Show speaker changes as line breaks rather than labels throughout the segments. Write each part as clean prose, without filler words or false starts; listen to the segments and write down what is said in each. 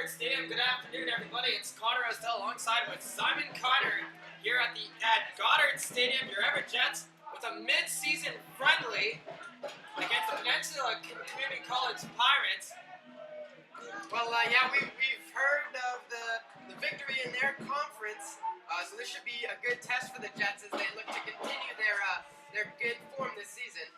Goddard Stadium. Good afternoon, everybody. It's Connor Estelle alongside with Simon Carter here at Goddard Stadium, your Everett Jets, with a mid-season friendly against the Peninsula Community College Pirates.
Well, yeah, we've heard of the victory in their conference, so this should be a good test for the Jets as they look to continue their good form this season.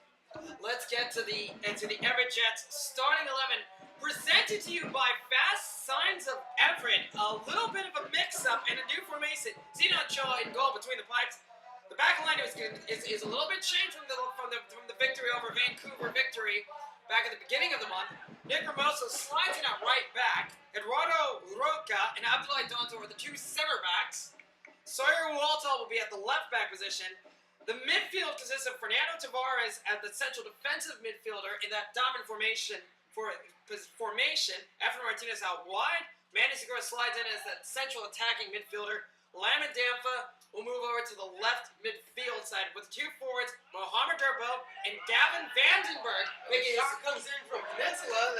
Let's get to the Everett Jets starting 11, presented to you by Fast Signs of Everett. A little bit of a mix-up and a new formation. Zeno Ochoa in goal between the pipes. The back line is a little bit changed from the victory over Vancouver victory back at the beginning of the month. Nick Ramoso slides in at right back. Eduardo Roca and Abdoulaye Donto are the two center backs. Sawyer Walter will be at the left back position. The midfield consists of Fernando Tavares as the central defensive midfielder in that diamond formation. Efren Martinez out wide. Manny Segura slides in as that central attacking midfielder. Lamin Damfa will move over to the left midfield side with the two forwards, Mohamed Darbo and Gavin Vandenberg.
The shot comes in from Peninsula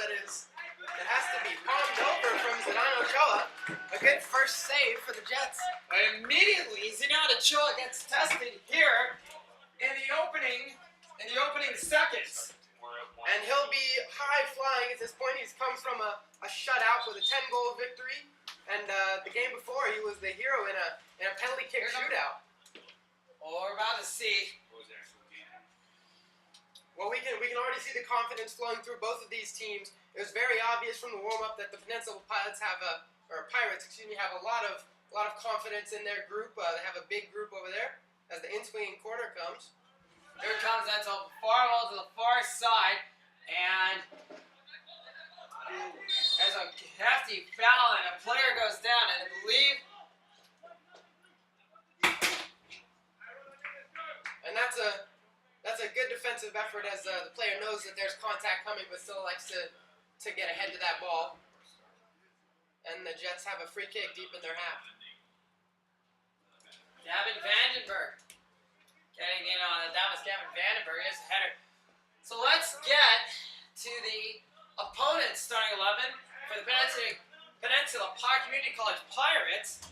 it has to be palmed over from Zidane Ochoa. A good first save for the Jets.
Immediately, Zidane Ochoa gets tested here in the opening seconds.
And he'll be high flying at this point. He's come from a shutout with a 10-goal victory. And the game before, he was the hero in a penalty kick shootout.
Well, we're about to see.
Well, we can already see the confidence flowing through both of these teams. It was very obvious from the warm-up that the Peninsula Pirates have a lot of confidence in their group. They have a big group over there as the in-swinging corner comes.
Here comes Enzo far well to the far side, and there's a hefty foul, and a player goes down, and I believe.
And that's a good defensive effort as the player knows that there's contact coming, but still likes to get ahead to that ball. And the Jets have a free kick deep in their half.
Gavin Vandenberg getting in on it. That was Gavin Vandenberg. Here's the header. So let's get to the opponents starting 11 for the Peninsula Community College Pirates.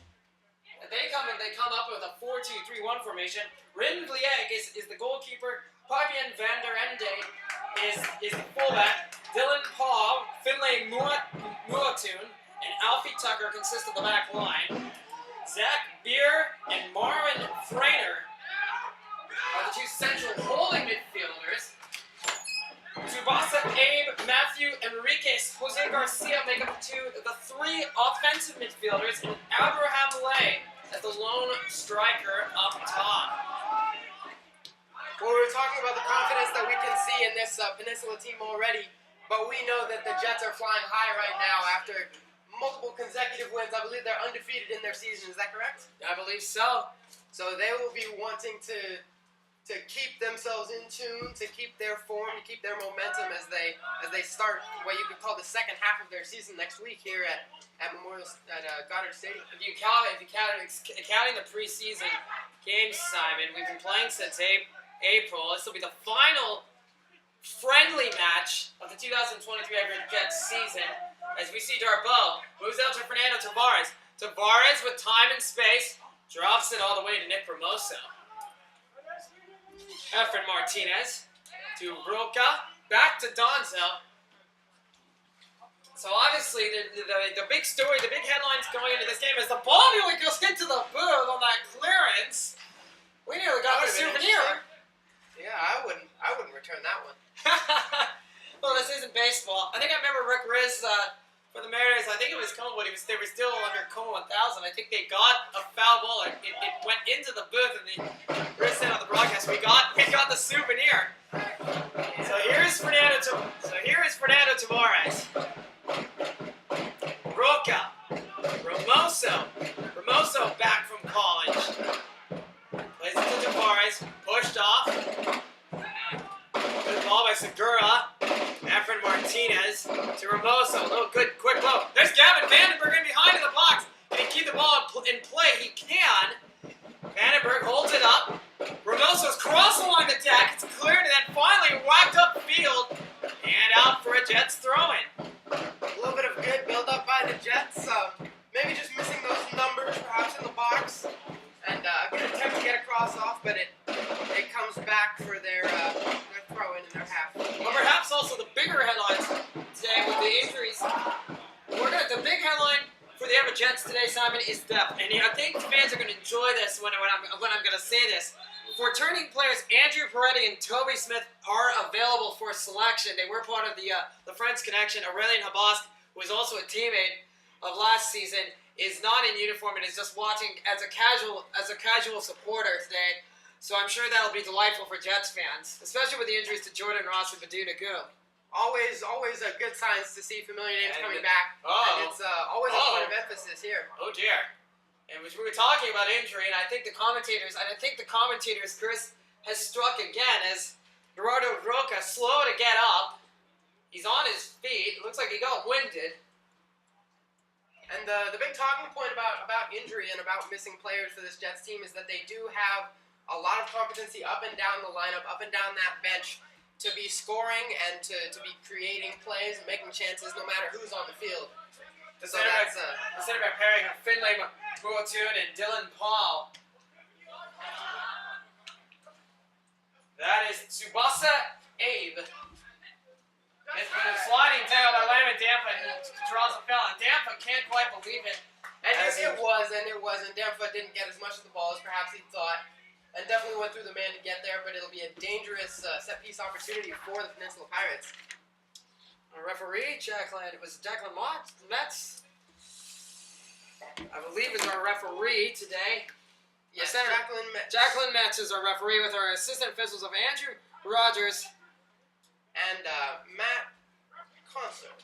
And they come up with a 4-2-3-1 formation. Rin Vlieg is the goalkeeper. Fabian van der Ende is the fullback. Dylan Paul, Finlay Muatun, and Alfie Tucker consist of the back line. Zach Beer and Marvin Freiner are the two central holding midfielders. Tsubasa Abe, Matthew Enriquez, Jose Garcia make up the three offensive midfielders, and Abraham Lay as the lone striker up top.
Well, we were talking about the confidence that we can see in this Peninsula team already, but we know that the Jets are flying high right now after multiple consecutive wins. I believe they're undefeated in their season. Is that correct?
I believe so.
So they will be wanting to keep themselves in tune, to keep their form, to keep their momentum as they start what you could call the second half of their season next week here at Goddard Stadium.
If you counting the preseason games, Simon, we've been playing since April. This will be the final friendly match of the 2023 Everett Jets season. As we see Darbo moves out to Fernando Tavares. Tavares with time and space drops it all the way to Nick Ramoso. Efren Martinez to Roca, back to Donzo. So obviously the big story, the big headlines going into this game is the ball nearly goes into the booth on that clearance. We nearly got the souvenir.
Yeah, I wouldn't return that one.
Well, this isn't baseball. I think I remember Rick Riz for the Mariners. I think it was Coleman. They were still under Coleman 1000. I think they got a foul ball. It went into the booth, and Riz said on the broadcast, "We got the souvenir." So here's Fernando Tavares. Roca, Ramoso back from college. Plays it to Tavares, pushed off. Good ball by Segura. Efren Martinez to Ramoso. A little good quick blow. There's Gavin Vandenberg in behind in the box. Can he keep the ball in play? He can. Vandenberg holds it up. Ramoso's cross along the deck. It's cleared and then finally whacked up field and out for a Jets throw-in.
A little bit of good build-up by the Jets. but it comes back for their throw in their half.
But perhaps also the bigger headlines today with the injuries. The big headline for the Everett Jets today, Simon, is depth. And I think fans are going to enjoy this when I'm going to say this. For returning players, Andrew Peretti and Toby Smith are available for selection. They were part of the Friends connection. Aurelian Habask, who was also a teammate of last season, is not in uniform and is just watching as a casual supporter today. So I'm sure that'll be delightful for Jets fans, especially with the injuries to Jordan Ross and Badu Nagu.
Always a good signs to see familiar names coming back. And it's always a point of emphasis here.
Oh dear. And we were talking about injury, and I think the commentators, Chris, has struck again as Gerardo Roca slow to get up. He's on his feet. It looks like he got winded.
And the big talking point about injury and about missing players for this Jets team is that they do have a lot of competency up and down the lineup, up and down that bench, to be scoring and to be creating plays and making chances no matter who's on the field.
The center back pairing of Finlay Muatun and Dylan Paul. That is Tsubasa Abe. It's been a sliding tackle by Landon Dampa, and he draws a foul. And Dampa can't quite believe it.
And it was. And Dampa didn't get as much of the ball as perhaps he thought. And definitely went through the man to get there, but it'll be a dangerous set-piece opportunity for the Peninsula Pirates.
Our referee, it was Declan Metz, I believe, is our referee today.
Yes, Jacqueline Metz.
Jacqueline Metz is our referee with our assistant officials of Andrew Rogers
and Matt Concert.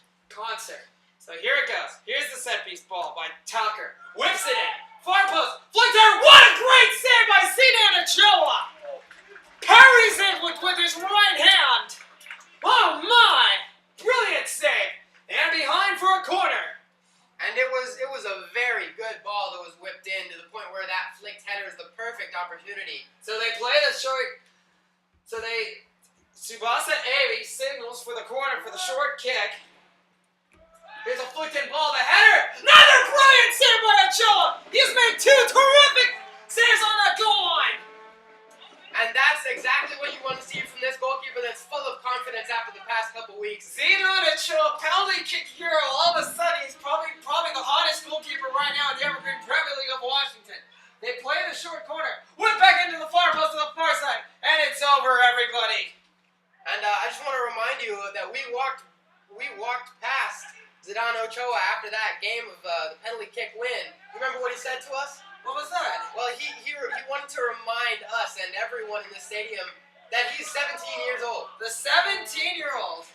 So here it goes. Here's the set-piece ball by Tucker. Whips it in. Far post. Flick there. What a great save by Sinan Ochoa. Parries it with his right hand. Oh my. Brilliant save. And behind for a corner.
And it was a very good ball that was whipped in to the point where that flicked header is the perfect opportunity.
So they play the short. Tsubasa Abe signals for the corner for the short kick. Here's a flicked in ball, the header! Another brilliant save by Ochoa! He's made two terrific saves on that goal line!
And that's exactly what you want to see from this goalkeeper that's full of confidence after the past couple weeks.
Sinan Ochoa, penalty kick hero, all of a sudden he's probably the hottest goalkeeper right now in the Evergreen Premier League of Washington. They play the short corner, whip back into the far post to the far side, and it's over, everybody.
And I just want to remind you that we walked past Zidane Ochoa after that game of the penalty kick win. Remember what he said to us?
What was that?
Well, he wanted to remind us and everyone in the stadium that he's 17 years old.
The 17-year-old.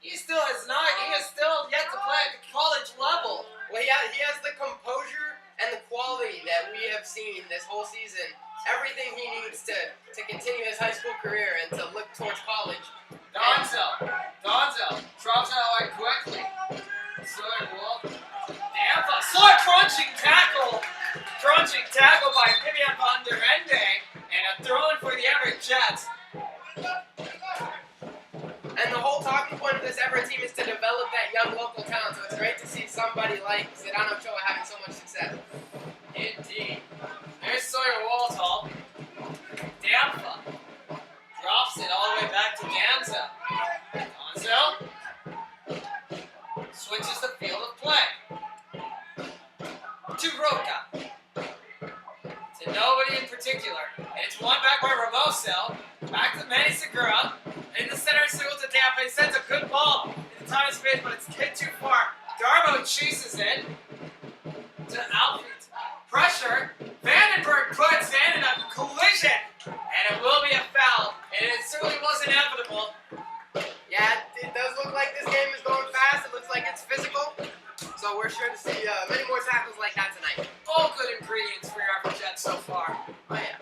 He is still yet to play at the college level.
Well, he has the composure and the quality that we have seen this whole season. Everything he needs to continue his high school career and to look towards college.
Donzel drops it away quickly. Slow crunching tackle by Vivian van der Ende, and a throw-in for the Everett Jets.
And the whole talking point of this Everett team is to develop that young local talent, so it's great to see somebody like Zidane Ochoa having so much success.
Indeed. There's Sawyer Waltall. Dampa drops it all the way back to Danza. Danzo switches the field of play. To Roca. To nobody in particular. And it's won back by Ramoso. Back to Manny Segura. In the center circle to Dampa. He sends a good ball in the time of space, but it's hit too far. Darbo chases it to Alfred. Pressure. Vandenberg puts in a collision. And it will be a foul. And it certainly was inevitable.
Yeah, it does look like this game is going fast. It looks like it's physical. So we're sure to see many more tackles like that tonight.
All good ingredients for your Everett Jets so far.
Oh yeah.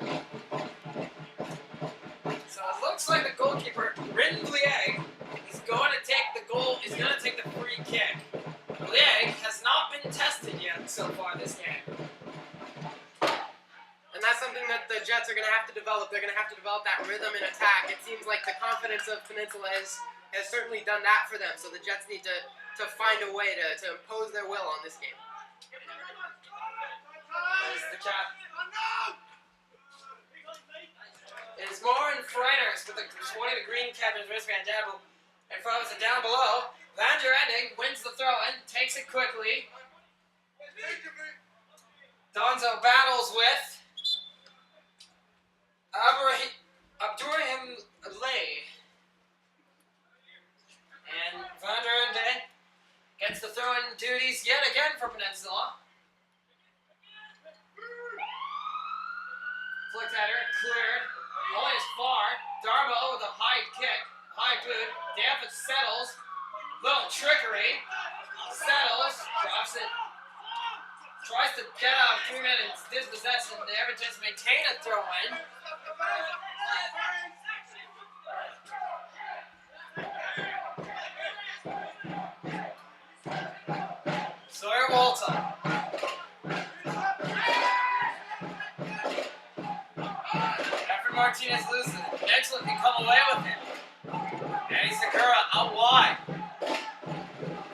So it looks like the goalkeeper, Rin Blier, is going to take the goal. He's going to take the free kick. Blier has not been tested yet so far this game.
And that's something that the Jets are going to have to develop. They're going to have to develop that rhythm in attack. It seems like the confidence of Peninsula has certainly done that for them. So the Jets need to find a way to impose their will on this game.
There's the cap. Freiners with the 20 green captain's wristband down in front of us and down below. Van der Ende wins the throw-in, takes it quickly. Donzo battles with Abdurrahim Lay. And Van der Ende gets the throw-in duties yet again for Peninsula. Flicked at her, cleared. Only as far. Darbo with a high kick. High boot. Dampit settles. Little trickery. Settles. Drops it. Tries to get out of 3 minutes dispossession. The Everett Jets maintain a throw-in. Sawyer Walton. Martinez loses it. Peninsula can come away with it. Eddie Sakura out wide.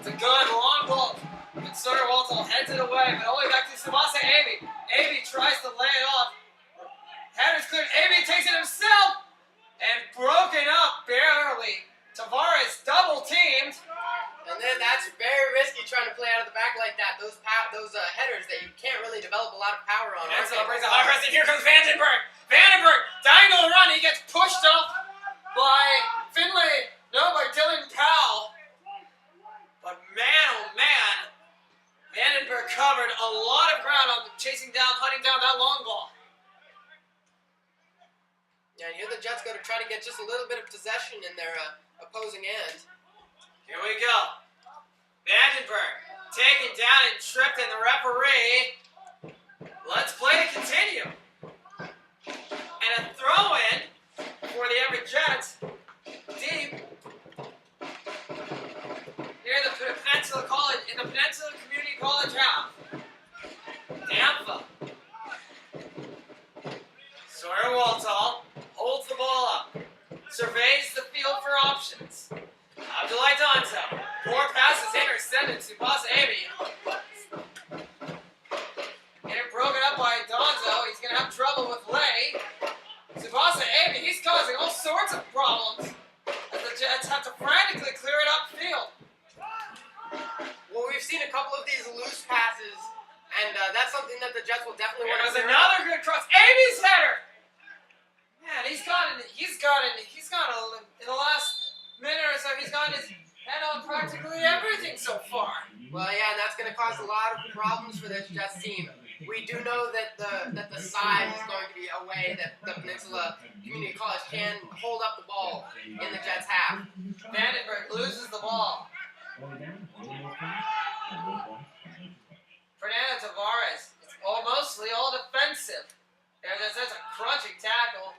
It's a good long ball. But Sawyer Walton heads it away, but only back to Tsubasa Abe. Abe tries to lay it off. Header's cleared. Abe takes it himself. And broken up barely. Tavares double teamed.
And then that's very risky trying to play out of the back like that. Those headers that you can't really develop a lot of power on.
Peninsula brings a high press, and here comes Vandenberg. Vandenberg, diagonal run, he gets pushed off by Finlay, no, by Dylan Powell. But man, oh man, Vandenberg covered a lot of ground on hunting down that long ball.
Yeah, and here the Jets go to try to get just a little bit of possession in their opposing end.
Here we go. Vandenberg taken down and tripped, and the referee. Let's play to continue. And a throw-in for the Everett Jets. Deep. Near the Peninsula College, in the Peninsula Community College half. Dampa. Sawyer Waltall holds the ball up. Surveys the field for options. Abdullah Donzo. 4 passes intercepted. Tsubasa Abe. Getting broken up by Donzo. He's going to have trouble with Lay. Tsubasa Abe, he's causing all sorts of problems as the Jets have to frantically clear it upfield.
Well, we've seen a couple of these loose passes, and that's something that the Jets will definitely want to
There's another good cross. Abe's header! Man, he's got in the last minute or so, he's got his head on practically everything so far.
Well, yeah, and that's going to cause a lot of problems for this Jets team. We do know that the size is going to be a way that the Peninsula Community College can hold up the ball in the Jets' half.
Vandenberg loses the ball. Fernando Tavares, it's mostly all defensive. That's a crunching tackle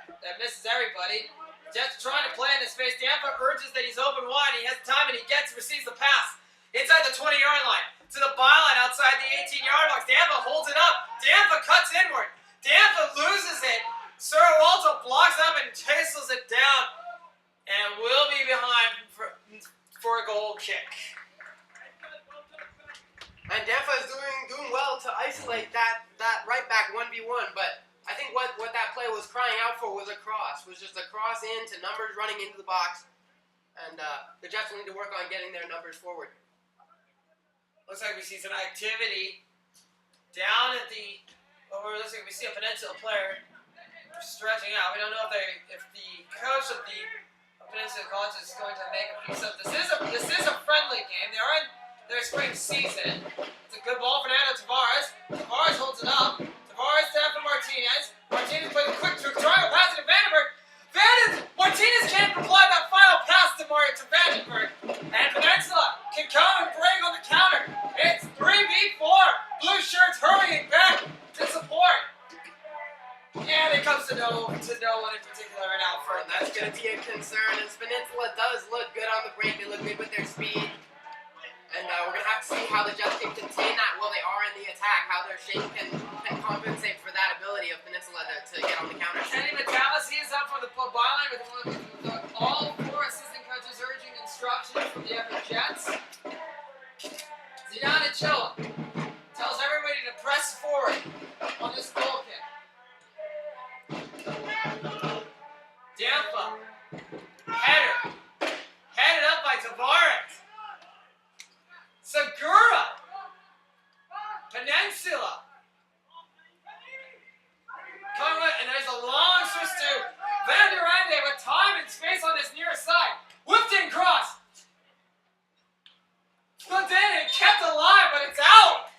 that misses everybody. Jets trying to play in his space. Dampa urges that he's open wide. He has time and receives the pass inside the 20-yard line to the byline outside the 18-yard box. Dampa holds it up. Dampa cuts inward. Dampa loses it. Sir Walter blocks up and chases it down, and will be behind for a goal kick.
And Dampa is doing well to isolate that right back 1v1, but I think what that play was crying out for was a cross. Was just a cross into numbers running into the box, and the Jets will need to work on getting their numbers forward.
Looks like we see some activity down at the. Looks like we see a Peninsula player stretching out. We don't know if the coach of the Peninsula College is going to make a piece of this. This is a friendly game. They are in their spring season. It's a good ball for Fernando Tavares. Tavares holds it up. Tavares down for Martinez. Martinez plays a quick triangle pass to Vandenberg. Martinez can't reply that final pass to Vandenberg. And Peninsula can come and break on the counter. It's 3v4. Blue shirts hurrying back to support. And it comes to no one in particular and out front.
That's going to be a concern, as Peninsula does look good on the break. They look good with their speed. And we're going to have to see how the Jets can contain that while they are in the attack, how their shape can compensate for that ability of Peninsula to get on the counter.
Kenny Metalis, he is up for the byline with all 4 assistant coaches urging instructions from the Everett Jets. Zidane Ochoa tells everybody to press forward on this goal kick. Gampa. Header. Headed up by Tavares. Segura. Peninsula. Coming with, and there's a long switch to Van der Ende with time and space on his near side. Whipped in cross. Flipped in and kept alive, but it's out.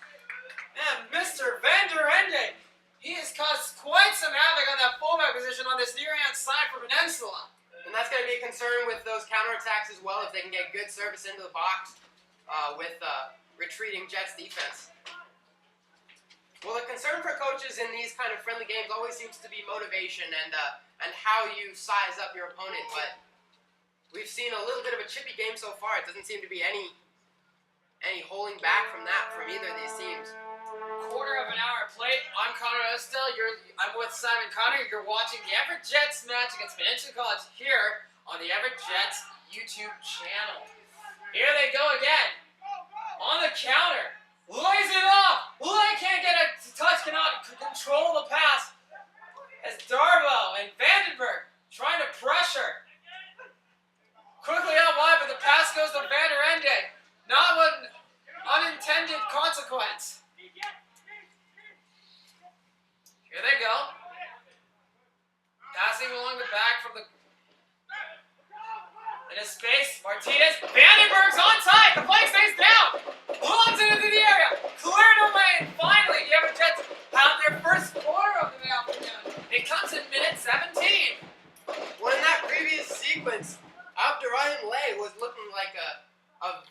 And Mr. Van der Ende, he has caused quite some havoc on that fullback position on this near-hand side for Peninsula.
And that's going to be a concern with those counterattacks as well, if they can get good service into the box with retreating Jets defense. Well, the concern for coaches in these kind of friendly games always seems to be motivation and how you size up your opponent. But we've seen a little bit of a chippy game so far. It doesn't seem to be any holding back from that from either of these teams.
Quarter of an hour play. I'm Connor Estelle. I'm with Simon Connor. You're watching the Everett Jets match against Peninsula College here on the Everett Jets YouTube channel. Here they go again. On the counter. Lays it off. Lay can't get a touch, cannot control the pass. As Darbo and Vandenberg trying to pressure. Quickly out wide, but the pass goes to Van der Ende. Not an unintended consequence. Here they go. Passing along the back from the... In a space, Martinez. Vandenberg's onside. The flag stays down. Launches it into the area. Cleared away. And finally, the Everett Jets have their first quarter of the afternoon. It comes in minute 17.
Well, in that previous sequence, Abderrahim Lay was looking like a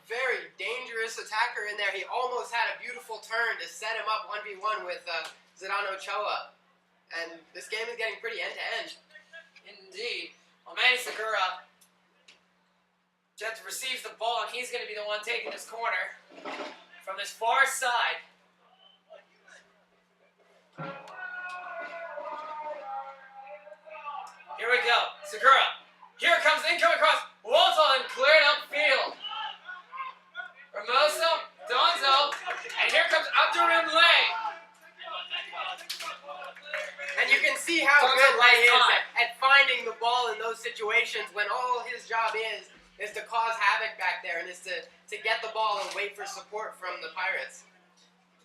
very dangerous attacker in there. He almost had a beautiful turn to set him up 1v1 with Zidane Ochoa. And this game is getting pretty end-to-end.
Indeed. Well, Manny Segura, Jets receives the ball, and he's going to be the one taking this corner from this far side. Here we go. Segura. Here comes the incoming cross. Walton cleared upfield. Ramoso, Donzo, and here comes Abderrahim Lay.
And you can see how good Lay is at finding the ball in those situations when all his job is to cause havoc back there and is to get the ball and wait for support from the Pirates.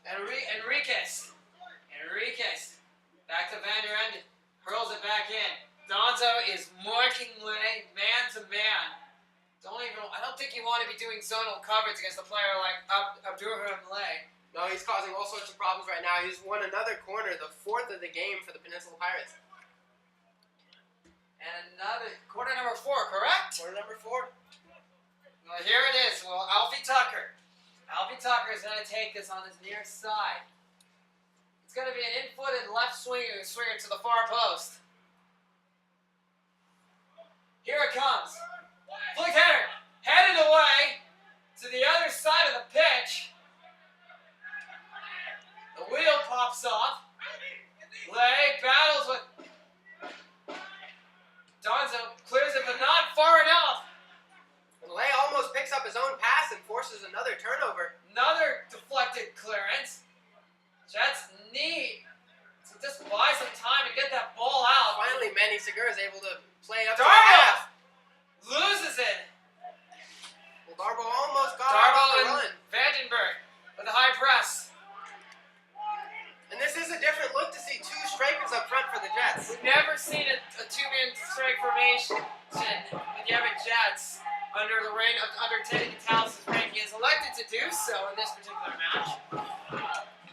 Enriquez. Back to Van der Ende. Hurls it back in. Donzo is marking Lay man to man. I don't think you want to be doing zonal coverage against a player like Abderrahim Lay.
No, he's causing all sorts of problems right now. He's won another corner, the fourth of the game for the Peninsula Pirates.
And another, quarter number 4, correct?
Quarter number 4.
Well, here it is. Well, Alfie Tucker. Alfie Tucker is going to take this on his near side. It's going to be an in-footed left swinger to the far post. Here it comes. Flick header. Headed away to the other side of the pitch. The wheel pops off. Lay battles with Donzo. Clears it, but not far enough.
And Lay almost picks up his own pass and forces another turnover.
Another deflected clearance. Jets need to just buy some time and get that ball out.
Finally, Manny Segura is able to play up to
Darbo
half.
loses it.
Well, Darbo almost got
Darbo
off the
and
run.
Vandenberg with a high press.
And this is a different look to see two strikers up front for the Jets.
We've never seen a two-man strike formation with the Everett Jets under Teddy Catalysis' reign. He is elected to do so in this particular match.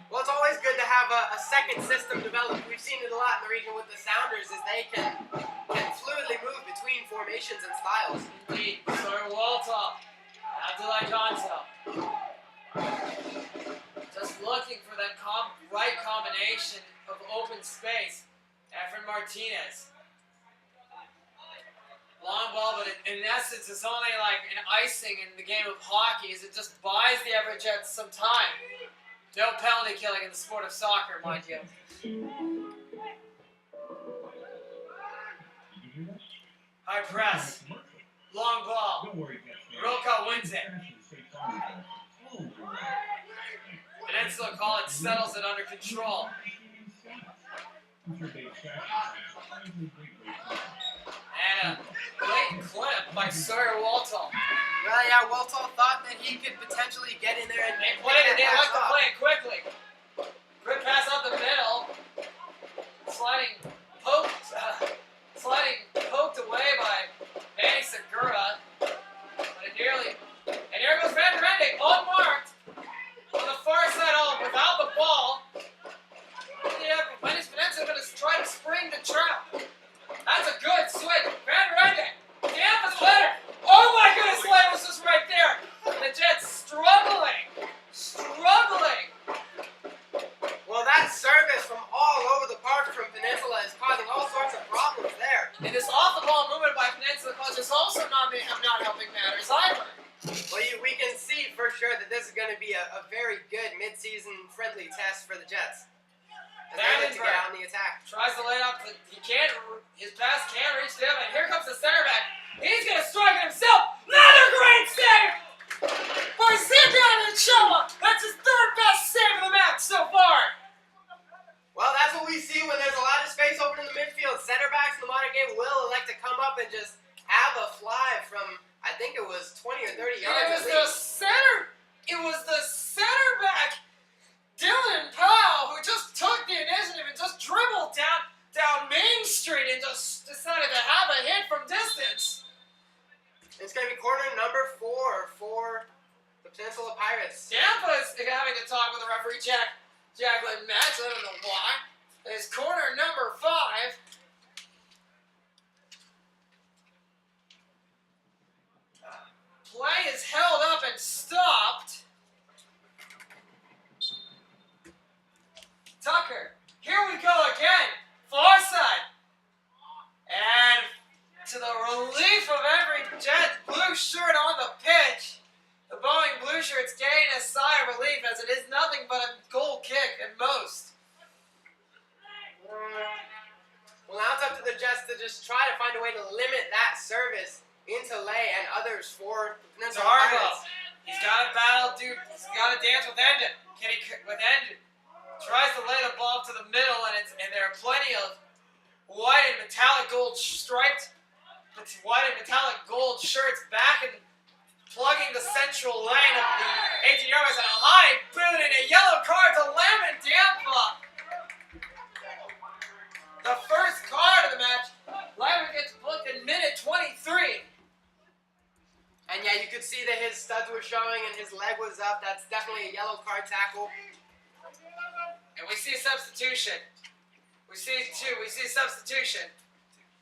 Well, it's always good to have a second system developed. We've seen it a lot in the region with the Sounders, as they can fluidly move between formations and styles.
Indeed. Sawyer Waltop. Abdullah Donzo. Just looking for that right combination of open space. Everett Martinez. Long ball, but in essence, it's only like an icing in the game of hockey, as it just buys the Everett Jets some time. No penalty killing in the sport of soccer, mind you. High press. Long ball. Roca wins it. Peninsula College settles it under control. And by Sawyer Waltall.
Well, yeah, Waltall thought that he could potentially get in there and
They played it. They like to
off.
play it quickly. Quick pass up the middle. Sliding poked away by Manny Segura. But it nearly. And here goes Van Rendick, unmarked. On the far side, all without the ball. Yeah, Peninsula going to try to spring the trap. That's a good switch. Van Rendick. Tampa's better. Oh my goodness, Slade was just right there. The Jets struggling.
Well, that service from all over the park from Peninsula is causing all sorts of problems there.
And this off-the-ball movement by Peninsula is also not helping matters either.
Well, we can see for sure that this is going to be a very good mid-season friendly test for the Jets. As they look to get out on the attack.
Tries to lay up, but he can't. His pass can't reach them, and here comes the center back. He's going to strike it himself. Another great save by Zidan and Chuma. That's his third best save of the match so far.
Well, that's what we see when there's a lot of space open in the midfield. Center backs in the modern game will elect to come up and just have a fly from, I think it was 20 or 30 yards.
It was the center back, Dylan Powell, who just took the initiative and just dribbled down Main Street and just decided to have a hit from distance.
It's going to be corner number 4 for the Peninsula Pirates.
Tampa's having to talk with the referee, Jacqueline Matz. I don't know why. It's corner number 5. Play is held up and stopped. Tucker, here we go again. Far side. And to the relief of every Jet blue shirt on the pitch, the Boeing blue shirts gain a sigh of relief as it is nothing but a goal kick at most.
Well, now it's up to the Jets to just try to find a way to limit that service into Lay and others for the Peninsula Pirates.
He's got to battle, dude. He's got to dance with Endon. Can he with Endon? Tries to lay the ball to the middle, and there are plenty of white and metallic gold striped, white and metallic gold shirts back and plugging the central lane of the 18-yard line and a high boot and a yellow card to Lemon Dampa. The first card of the match. Lemon gets booked in minute 23.
And yeah, you could see that his studs were showing and his leg was up. That's definitely a yellow card tackle.
And we see a substitution. We see a substitution.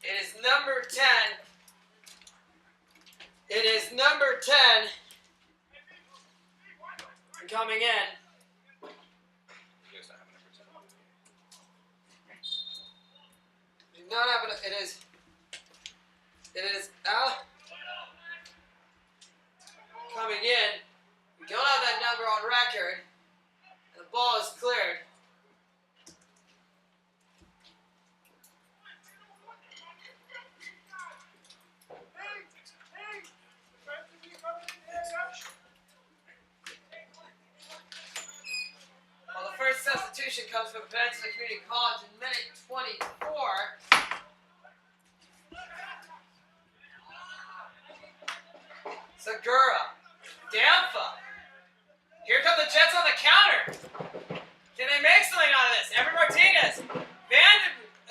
It is number 10. It is number 10 coming in. Not happening. It is coming in. We don't have that number on record. And the ball is cleared. Well, the first substitution comes from Peninsula Community College in minute 24. Segura. Dampa. Here come the Jets on the counter. Can they make something out of this? Everett Martinez.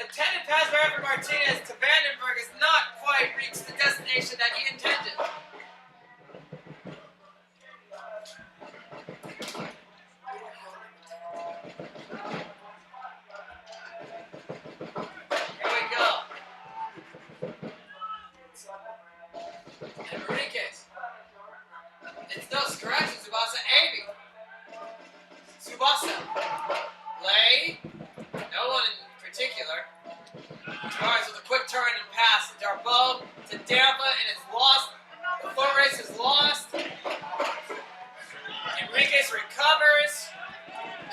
Intended pass by Everett Martinez to Vandenberg has not quite reached the destination that he intended. Here we go. Enriquez. It's no scratch, Tsubasa Amy. Tsubasa. Lay. No one in particular. Tavares with a quick turn and pass to Darbo, to Dampa, and it's lost. The foot race is lost. Enriquez recovers.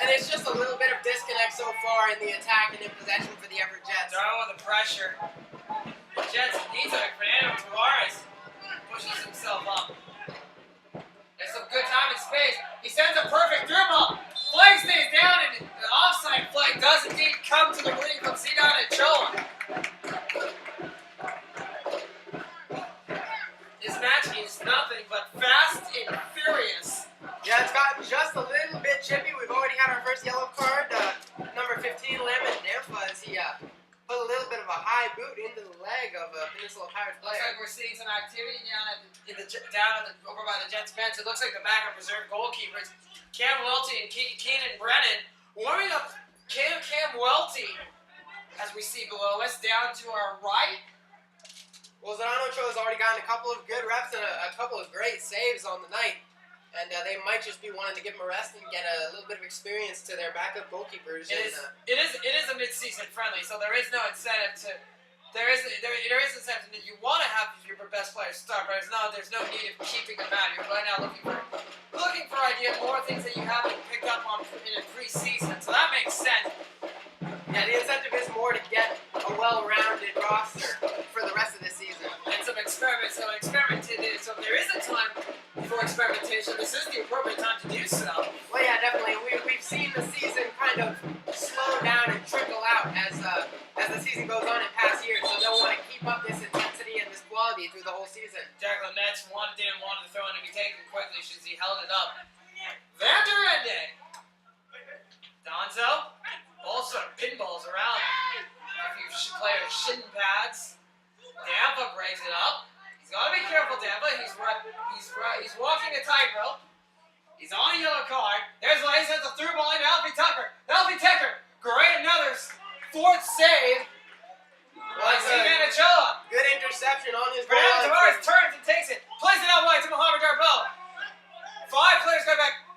And it's just a little bit of disconnect so far in the attack and in possession for the Everett Jets.
Darbo with the pressure. The Jets need to. Fernando Tavares pushes himself up. There's some good time and space. He sends a perfect dribble. Flag stays down, and the offside flag does indeed come to the relief of Zidan and Choa.
high boot into the leg of a Peninsula Pirates
Looks
player.
like we're seeing some activity over by the Jets bench. It looks like the backup reserve goalkeepers, Cam Welty and Keenan Brennan, warming up. Cam Welty, as we see below us, down to our right.
Well, Zdanocho has already gotten a couple of good reps and a couple of great saves on the night. And they might just be wanting to give him a rest and get a little bit of experience to their backup goalkeepers.
It is a mid-season friendly, so there is no incentive to. There is incentive that you want to have your best players start, but there's no need of keeping them out. You're right now looking for ideas, more things that you haven't picked up on in a pre-season, so that makes sense.
Yeah, the incentive is more to get a well-rounded roster for the rest of the season.
And some experiments. So if there is a time for experimentation, this is the appropriate time to do so.
Well, yeah, definitely. We've seen the season kind of slow down and trickle out as the season goes on in past years. So they'll want to keep up this intensity and this quality through the whole season.
Jacqueline Nets didn't want the throw in to be taken quickly since he held it up. Van der Ende. Donzo. Ball sort of pinballs around a few players' shin pads. Dampa breaks it up. He's got to be careful, Dampa. He's walking a tightrope. He's on a yellow card. There's Lace has a through ball into Alfie Tucker. Alfie Tucker. Great, another fourth save. Manichola.
Good interception on his
Fernando
ball.
Tavares turns and takes it. Plays it out wide to Mohamed Darboe. 5 players go back.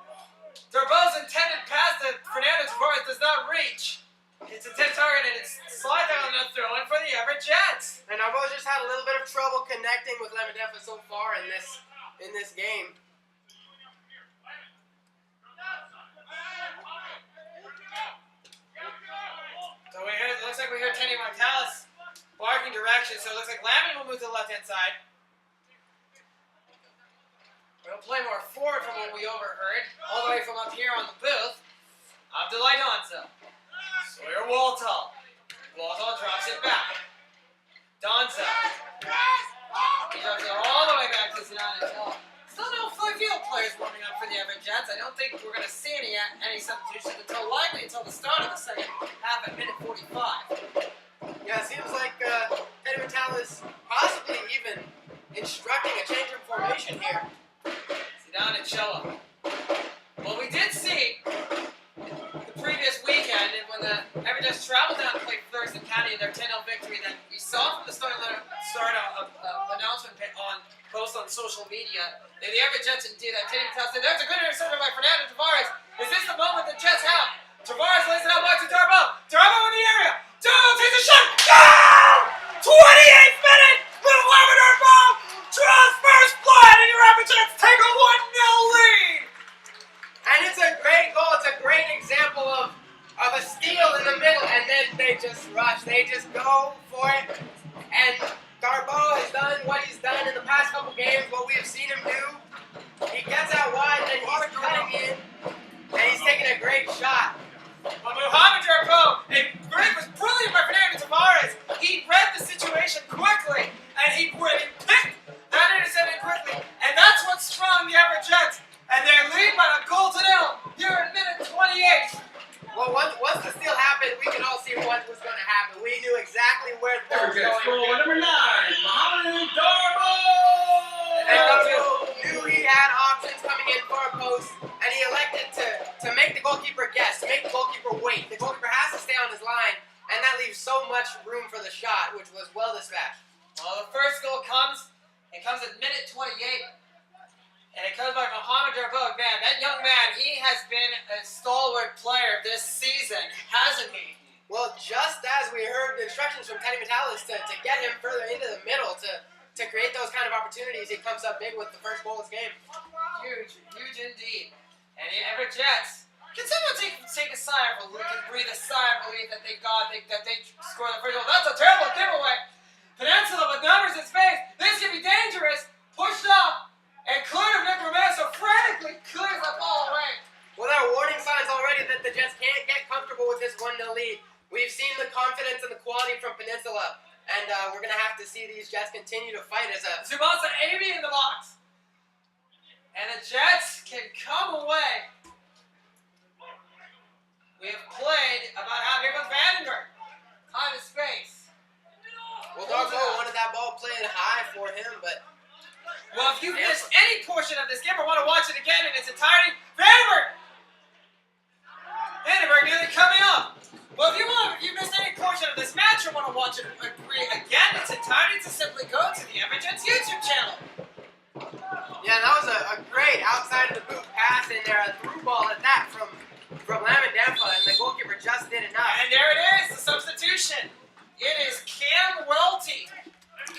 Darboe's intended pass to Fernando Tavares does not reach. It's a 10 target and it's slide down and throw in for the Everett Jets.
And Darboe's just had a little bit of trouble connecting with Lemedefa so far in this game.
So it looks like we hear Tenny Martalis barking directions. So it looks like Lamon will move to the left-hand side. We'll play more forward from what we overheard, all the way from up here on the booth. Abdoulaye Donzo. Sawyer Waltall. Waltall drops it back. Donzo. He drops it all the way back to Zdanocho. Still no field players warming up for the Everett Jets. I don't think we're going to see any substitutions until the start of the second half at minute 45.
Yeah, it seems like Eddie Metal is possibly even instructing a change in formation here.
Zdanocho. Well, we did see the previous weekend when the Everett Jets traveled down to play Thurston County in their 10-0 victory that we saw from the start announcement post on social media that the Everett Jets indeed that Tenny Martalis said there's a good interception by Fernando Tavares. Is this the moment the Jets have? Tavares lays it out wide to Darboe. Darboe in the area. Darboe takes a shot. Goal! 28th minute. Little Labrador ball. Draws first blood, and your Everett Jets take a 1-0 lead.
And it's a great goal. It's a great example of a steal in the middle, and then they just rush. They just go for it. And Darboe has done what he's done in the past couple games, what we have seen him do. He gets out wide, and he's cutting in, and he's taking a great shot.
But Mohamed Darboe, it was brilliant by Fernando Tavares. He read the situation quickly, and he picked that interception quickly, and that's what sprung the Everett Jets. And they're lead by a goal to nil here in minute 28.
Well, once the steal happened, we could all see what was going to happen. We knew exactly where the ball was going.
Goal number 9, Mohamed Darboe!
And Darboe knew he had options coming in for a post, and he elected to make the goalkeeper guess, to make the goalkeeper wait. The goalkeeper has to stay on his line, and that leaves so much room for the shot, which was well dispatched.
Well, the first goal comes at minute 28. And it comes by Mohamed Darboe. Man, that young man, he has been a stalwart player this season, hasn't he?
Well, just as we heard the instructions from Tenny Martalis to get him further into the middle to create those kind of opportunities, he comes up big with the first goal of this game.
Huge indeed. And the Everett Jets, can someone take a sigh of relief and breathe a sigh of relief that they scored the first goal? That's a terrible giveaway. Peninsula with numbers in space. This could be dangerous. Pushed up. And cleared of Nick Romero frantically clears the ball away.
Well, there are warning signs already that the Jets can't get comfortable with this 1-0 lead. We've seen the confidence and the quality from Peninsula, and we're going to have to see these Jets continue to fight as a...
Zubasa 80 in the box. And the Jets can come away. We have played about half. Here comes Vandenberg. Time and space.
him, but
Well, if you missed any portion of this game or want to watch it again in its entirety, Vandenberg nearly coming up. Well, if you missed any portion of this match or want to watch it again in its entirety, to simply go to the Everett Jets YouTube channel.
yeah, that was a great outside of the boot pass in there, a through ball at that from Lamadampa, and the goalkeeper just did enough.
And there it is, the substitution. It is Cam Welty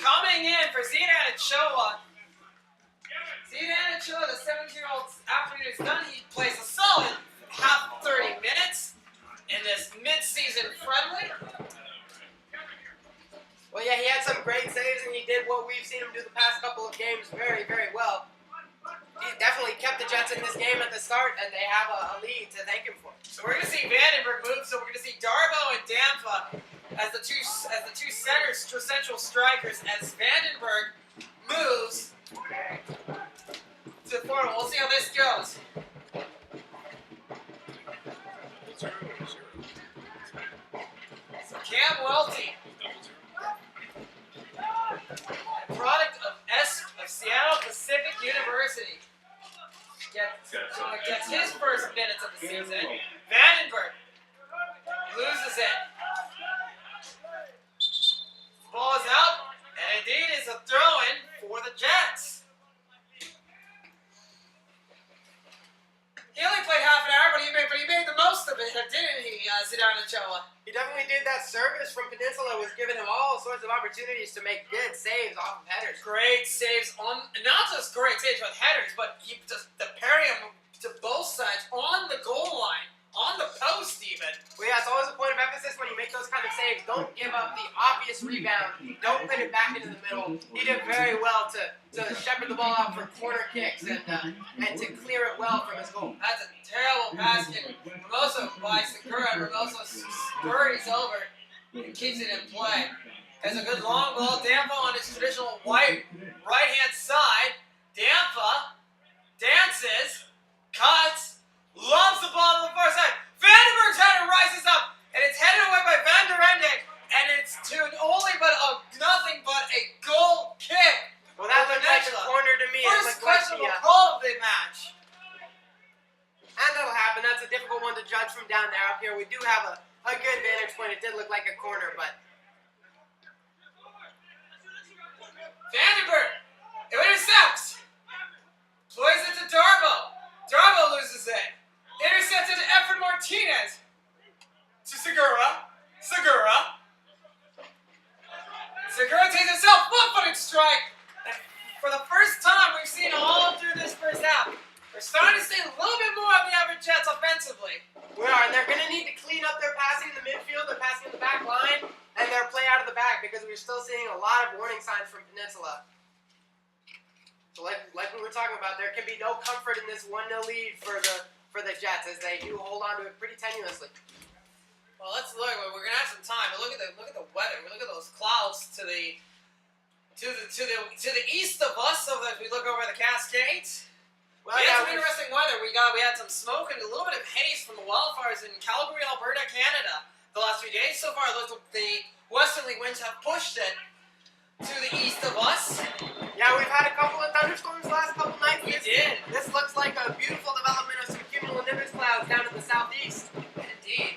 coming in for Zidane Ochoa. Zidane Ochoa, the 17-year-old, after he is done, he plays a solid half 30 minutes in this mid-season friendly.
Well, yeah, he had some great saves, and he did what we've seen him do the past couple of games very, very well. He definitely kept the Jets in this game at the start, and they have a lead to thank him for.
So we're going to see Vandenberg move. So we're going to see Darbo and Dampa as the two central strikers. As Vandenberg moves to the forward, we'll see how this goes. So Cam Welty, a product of Seattle Pacific University, gets his first minutes of the season. Vandenberg loses it. Ball is out, and indeed is a throw-in for the Jets. He only played half an hour, but he made the most of it, didn't he, Zidane Ochoa?
He definitely did. That service from Peninsula was giving him all sorts of opportunities to make good saves off of headers.
Great saves on, not just great saves with headers, but he just the parry him to both sides on the goal line, on the post even.
Well, yeah, it's always a point of emphasis when you make those kind of saves. Don't give up the obvious rebound. Don't put it back into the middle. He did very well to shepherd the ball out for corner kicks and to clear it well from his goal.
That's a terrible pass kick. Ramoso by Segura, and Ramoso scurries over and keeps it in play. Has a good long ball. Dampa on his traditional white right-hand side. Dampa dances, cuts, loves the ball to the far side. Vandenberg's header rises up, and it's headed away by Van der Ende, and it's to nothing but a goal kick.
Well, that looked like a corner to me.
First questionable call of the match.
And that'll happen. That's a difficult one to judge from down there. Up here, we do have a good vantage point. It did look like a corner, but
Vandenberg intercepts. Plays it to Darbo. Darbo loses it. Intercepted to Everett Martinez. To Segura. Segura takes himself. Foot-footed strike. And for the first time we've seen all through this first half, we're starting to see a little bit more of the Everett Jets offensively.
We are, and they're going to need to clean up their passing in the midfield, their passing in the back line, and their play out of the back, because we're still seeing a lot of warning signs from Peninsula. So like we were talking about, there can be no comfort in this 1-0 lead for the Jets, as they do hold on to it pretty tenuously.
Well, let's look. We're gonna have some time. But look at the weather. Look at those clouds to the east of us. So that we look over the Cascades.
Well,
We
yeah,
had some interesting weather. We had some smoke and a little bit of haze from the wildfires in Calgary, Alberta, Canada. The last few days so far, the westerly winds have pushed it to the east of us.
Yeah, we've had a couple of thunderstorms the last couple nights.
We did.
This looks like a beautiful development of some cumulonimbus clouds down in the southeast.
Indeed.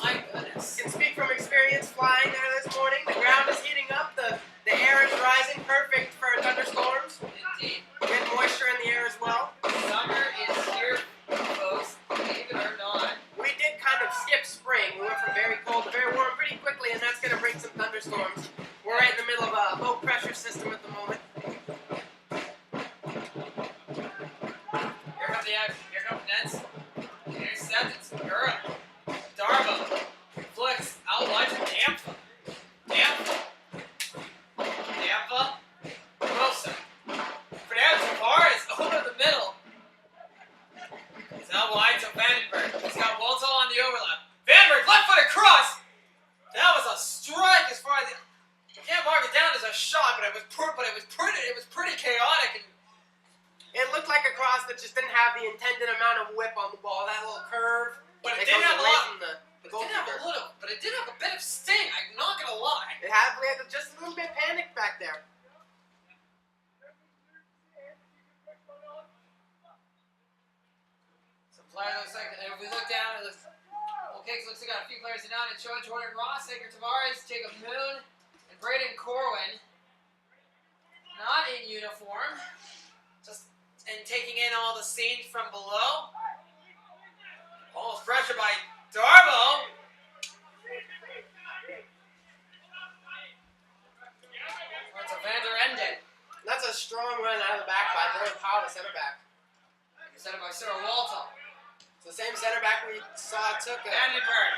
My goodness.
Can speak from experience flying there this morning. The ground is heating up. The air is rising, perfect for thunderstorms.
Indeed.
Good moisture in the air as well.
Summer is here, folks. Believe it or not.
We did kind of skip spring. We went from very cold to very warm pretty quickly, and that's going to bring some thunderstorms. We're right in the middle of a low pressure system at the moment.
Here come Nets. Intercepted. Segura. Darbo. Flicks. Out wide to Dampa. Dampa. Rosa. Fernando Tavares over the middle. He's out wide to Vandenberg. He's got Waltall on the overlap. Vandenberg, left-footed cross. That was a strike as far as you can't mark it down as a shot, but it was pretty chaotic. And
It looked like a cross that just didn't have the intended amount of whip on the ball. That little curve.
But it
that
didn't
goes
have a
away
lot.
from the
It did have a bit of sting. I'm not gonna lie.
we had just a little bit panicked back there.
Player looks like, if we look down, it looks, looks like got a few players in on it. Jordan Ross, Edgar Tavares, Jacob Moon, and Braden Corwin. Not in uniform. Just and taking in all the scenes from below. Almost pressure by Darbo. That's a Vander Enden.
That's a strong run out of the back by Dylan Powell, the center back.
Center by Sarah Walton.
It's the same center back we saw took
Vandenberg.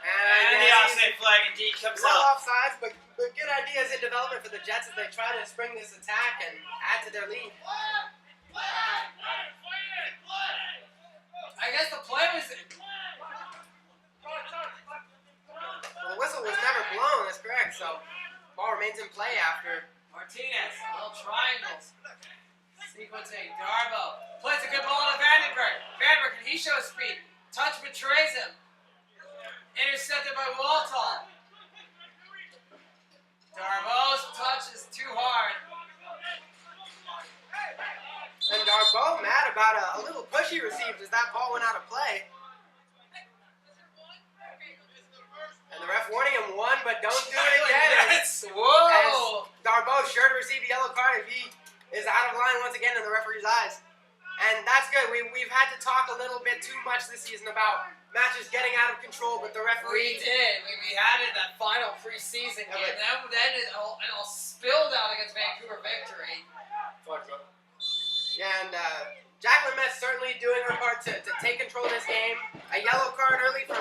And
the offside flag indeed comes
little
up.
offsides, but good ideas in development for the Jets as they try to spring this attack and add to their lead.
I guess the play was...
Well, the whistle was never blown, that's correct, so ball remains in play after.
Martinez, little triangles. Sequencing, Darbo. Plays a good ball to Vandenberg. Vandenberg, can he show speed? Touch betrays him. Intercepted by Walton. Darbo's touch is too hard.
And Darbo mad about a little push he received as that ball went out of play. And the ref warning him one, but don't do it again.
Whoa!
As Darbo sure to receive a yellow card if he is out of line once again in the referee's eyes. And that's good. We've had to talk a little bit too much this season about matches getting out of control, but the referee...
We did. We had it in that final preseason game. Then it all spilled out against Vancouver Victory.
And Jacqueline Metz certainly doing her part to take control of this game. A yellow card early for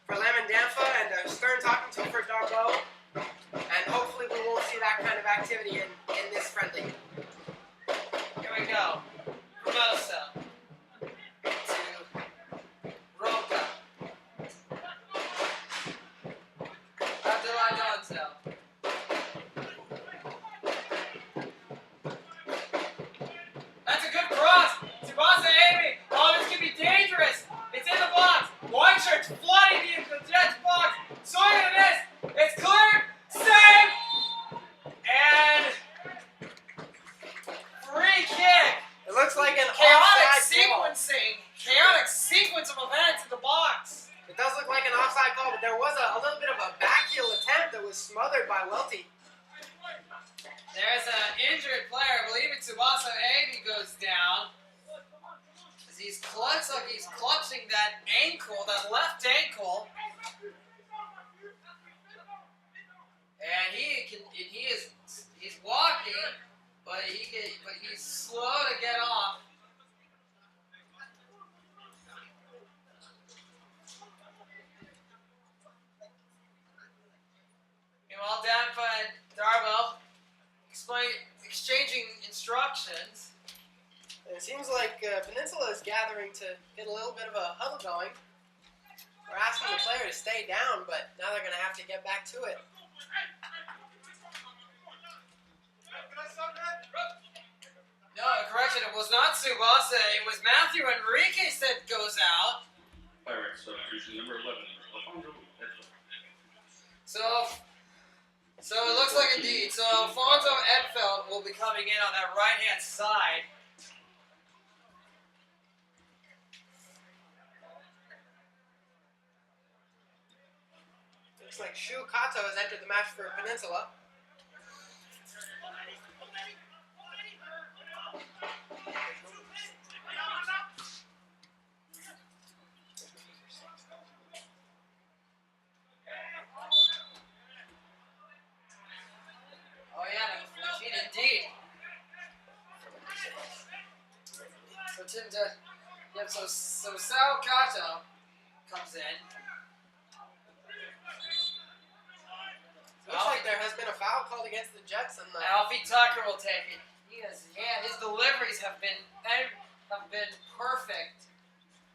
Lemon Danfa and a stern talking to for Darbo. And hopefully we won't see that kind of activity in this friendly.
Here we go. Hermosa to Roca. Abdullah Donzel. That's a good cross. Tsubasa Amy. Oh, this could be dangerous. It's in the box. White shirt's flooding the Jets box. Swing and a miss. It's cleared. Save. And free kick.
It looks like an
Chaotic
offside call.
Chaotic sequence of events in the box.
It does look like an offside call, but there was a little bit of a backheel attempt that was smothered by Welty.
There's an injured player. I believe it's Tsubasa Amy goes down. As he's clutching that ankle, that left ankle. And he's walking, but he's slow to get off. Meanwhile, Danfa and Darbo exchanging instructions.
And it seems like Peninsula is gathering to get a little bit of a huddle going. We're asking the player to stay down, but now they're going to have to get back to it.
No, correction, it was not Tsubasa, it was Matthew Enriquez that goes out.
Pirates substitution number 11, Alfonso Edfeld.
So it looks like indeed. So Alfonso Edfeld will be coming in on that right-hand side.
Looks like Shu Kato has entered the match for Peninsula.
Oh yeah, number 14 indeed. So Sao Kato comes in.
Looks like there has been a foul called against the Jets, and
Alfie Tucker will take it. His deliveries have been perfect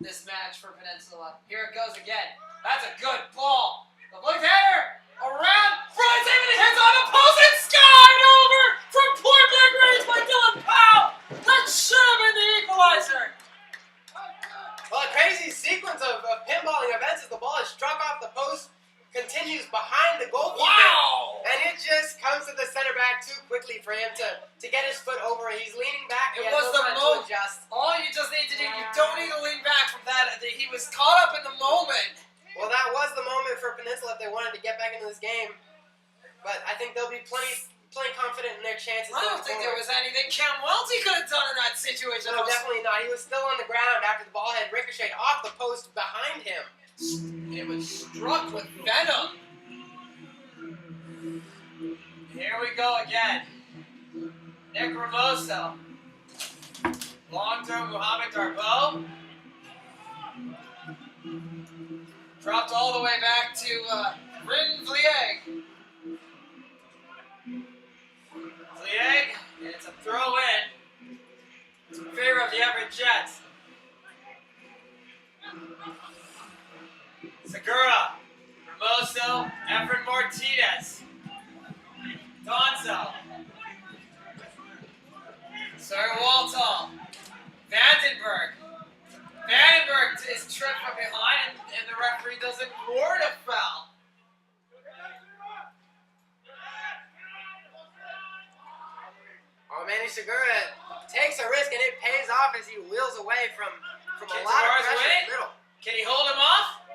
this match for Peninsula. Here it goes again. That's a good ball. The blue header around. Brian David hits on a post and skied over from point blank range by Dylan Powell. That should have been the equalizer.
well, a crazy sequence of pinballing events as the ball is struck off the post, continues behind the goalkeeper.
Wow!
And it just comes to the center back too quickly for him to get his foot over it. He's leaning back. He
It
has
was
no
the
time to
most.
adjust.
All you just need to was caught up in the moment.
Well, that was the moment for Peninsula if they wanted to get back into this game. But I think they'll be plenty confident in their chances.
I don't think there was anything Cam Welty could have done in that situation.
No, definitely not. He was still on the ground after the ball had ricocheted off the post behind him.
It was struck with venom. Here we go again. Nick Ramoso. Long throw, Muhammad Darbo. Dropped all the way back to Rin Vlieg. Vlieg, and it's a throw in favor of the Everett Jets. Segura, Ramoso, Everett Martinez. Donzo. Sir Waltall. Vandenberg. Vandenberg is tripped from behind and the referee doesn't award a foul.
Oh, Manny Segura takes a risk and it pays off as he wheels away from a
Can
lot of
Tavares
pressure
win?
in the middle.
Can he hold him off?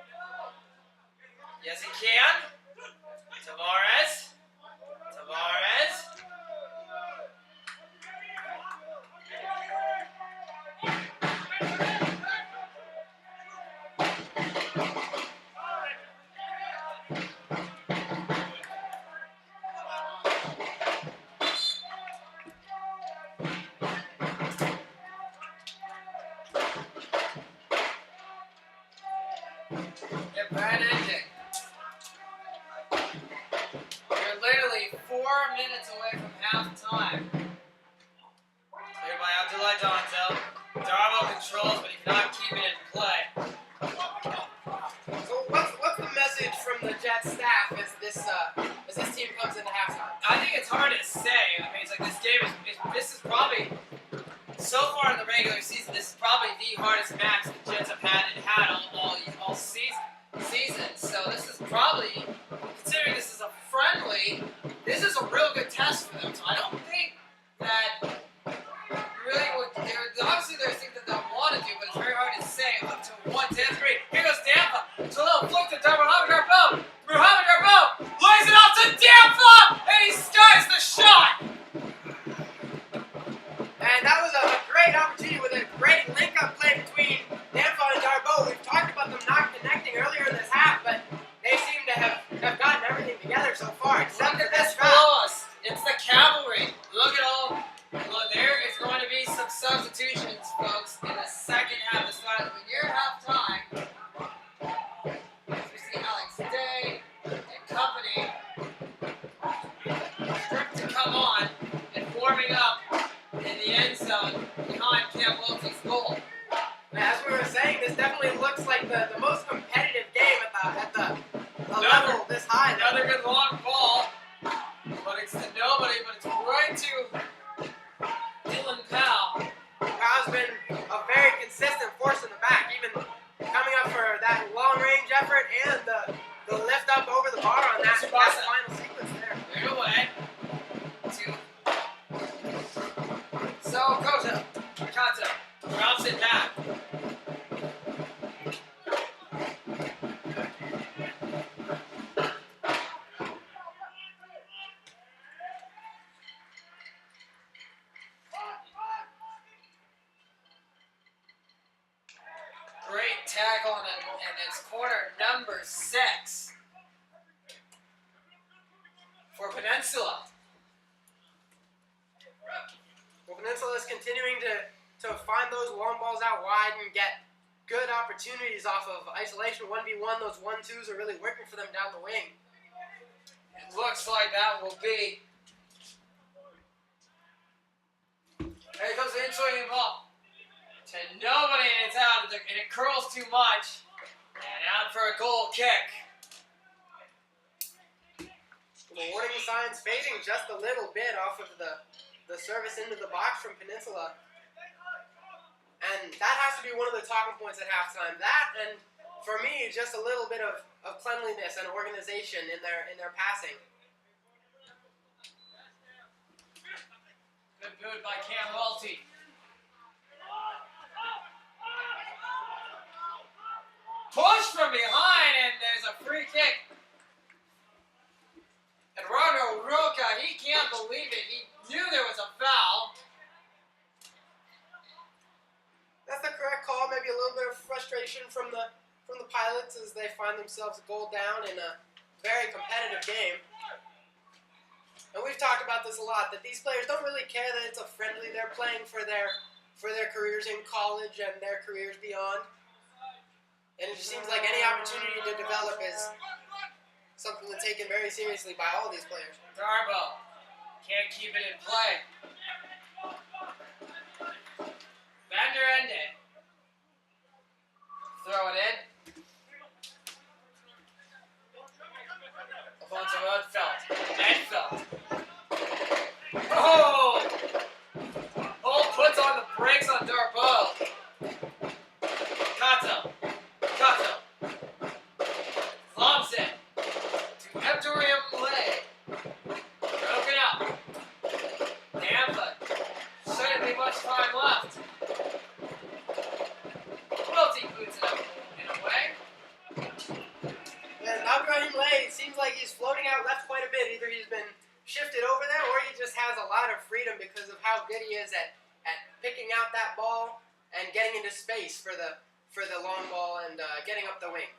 Yes, he can. Tavares. Tavares. Get bad ending. You're literally 4 minutes away from halftime. Cleared by Abdullah Donzo. Darbo controls, but he cannot keep it in play.
So what's the message from the Jets staff as this team comes into halftime?
I think it's hard to say. I mean, it's like this game this is probably, so far in the regular season, this is probably the hardest match the Jets have had all season. So this is probably, considering this is a friendly, this is a real good test for them. So I don't think that really would, obviously there's things that they'll want to do, but it's very hard to say. Up to 1-10-3. Here goes Dampa. It's a little flick to Muhammad Darbo. Muhammad Darbo lays it off to Dampa, and he starts the shot.
And that was a great opportunity with a great link-up play between Dampa and Darbo. We've talked about them not connecting earlier in this half, but they seem to have gotten everything together so far. Except
Look
for
at this
shot.
below us. It's the cavalry. Look at all. Look, there is going to be some substitutions, folks, in the second half. This time, when you're halftime, we see Alex Day and company stripped to come on and warming up in the end zone behind Cam Welty's goal.
As we were saying, this definitely looks like the most competitive game at the level this high.
Another good long ball, but it's to nobody, but it's right to Dylan Powell.
Powell's been a very consistent force in the back, even coming up for that long-range effort and the lift up over the bar on that final sequence there.
Cleared away to so Kota drops it back. Great tackle and it's corner number 6 for Peninsula.
Well, Peninsula is continuing to find those long balls out wide and get good opportunities off of isolation 1v1. Those 1-2s are really working for them down the wing.
It looks like that will be. Here comes the in-swinging ball. To nobody, and it's out, and it curls too much. And out for a goal kick.
The warning signs fading just a little bit off of the service into the box from Peninsula. And that has to be one of the talking points at halftime. That, and for me, just a little bit of cleanliness and organization in their passing.
Good boot by Cam Welty.
they find themselves a goal down in a very competitive game. And we've talked about this a lot, that these players don't really care that it's a friendly. They're playing for their careers in college and their careers beyond. And it just seems like any opportunity to develop is something that's taken very seriously by all these players.
Darbo can't keep it in play. Vander Ende. Throw it in. Alfonso Edfeld. Oh! Hull puts on the brakes on Darbo. Kato. Lobs it to Ebdorium Lay. Broken up. Nampa. Shouldn't be much time left. Quilty boots it up in a way.
And Ibrahim Lay, it seems like he's floating out left quite a bit. Either he's been shifted over there or he just has a lot of freedom because of how good he is at picking out that ball and getting into space for the long ball and getting up the wing.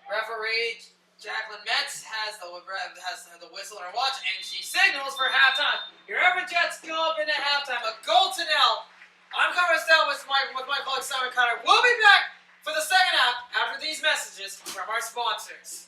Referee Jacqueline Metz has the whistle on her watch, and she signals for halftime. Your Everett Jets go up into halftime, a goal to nil. I'm Connor Estelle with my colleague Simon Connor. We'll be back for the second half after these messages from our sponsors.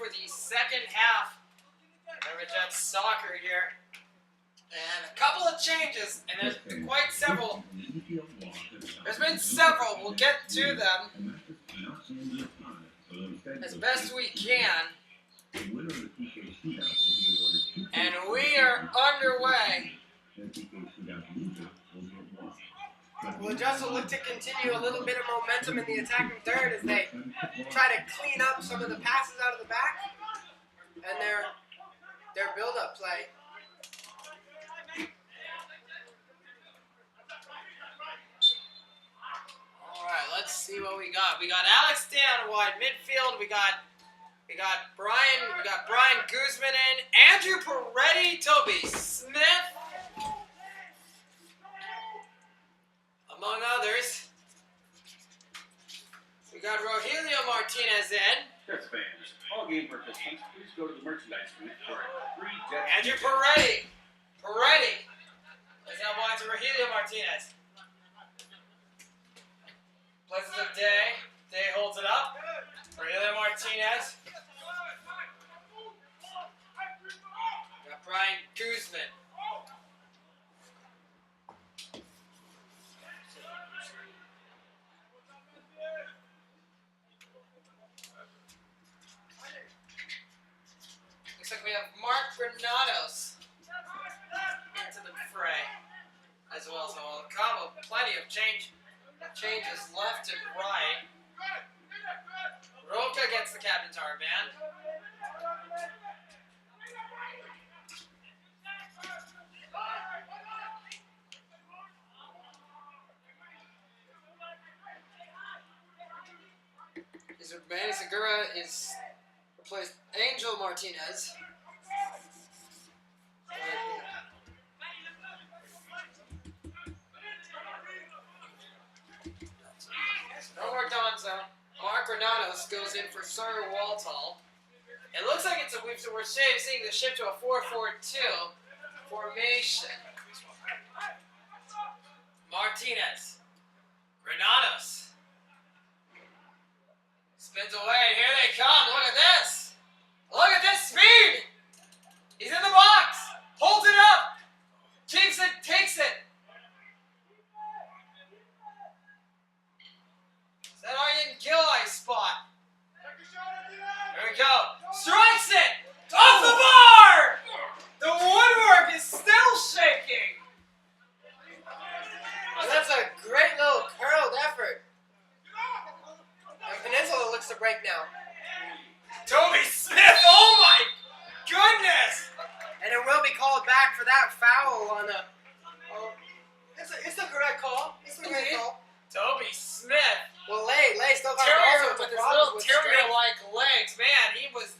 for the second half of Everett Jets soccer here. And a couple of changes, and there's quite several. There's been several. We'll get to them as best we can. And we are underway.
Well, Jets will look to continue a little bit of momentum in the attacking third as they try to clean up some of the passes out of the back and their build-up play.
All right, let's see what we got. We got Alex down wide midfield. We got Brian Guzman in, Andrew Peretti, Toby Smith, among others. We got Rogelio Martinez in.
Jets fans, all game participants, please go to the merchandise booth for a free Jets.
Andrew Peretti. Let's now wide to Rogelio Martinez. Places of Day. Day holds it up. Rogelio Martinez. Got Brian Guzman. Looks like we have Mark Granados into the fray as well. So a combo, plenty of changes left and right. Roka gets the captain's armband. Manny Segura is replaced Angel Martinez. No more Donzo. Mark Granados goes in for Sir Waltall. It looks like we're seeing the shift to a 4-4-2 formation. Martinez. Granados. Spins away, and here they come. Look at this. Look at this speed. He's in the box. Holds it up. Keeps it, takes it. Is that Arjen Gilley's spot? There we go. Strikes it. Off the bar. The woodwork is still shaking.
Well, that's a great little curled effort. And Peninsula looks to break now.
Toby Smith, oh my goodness!
And it will be called back for that foul on a... Oh, it's the correct call. It's the correct call.
Toby Smith.
Well, Lay still got
Terrier
also
with his
problems
little
with strength.
terrier-like legs. Man, he was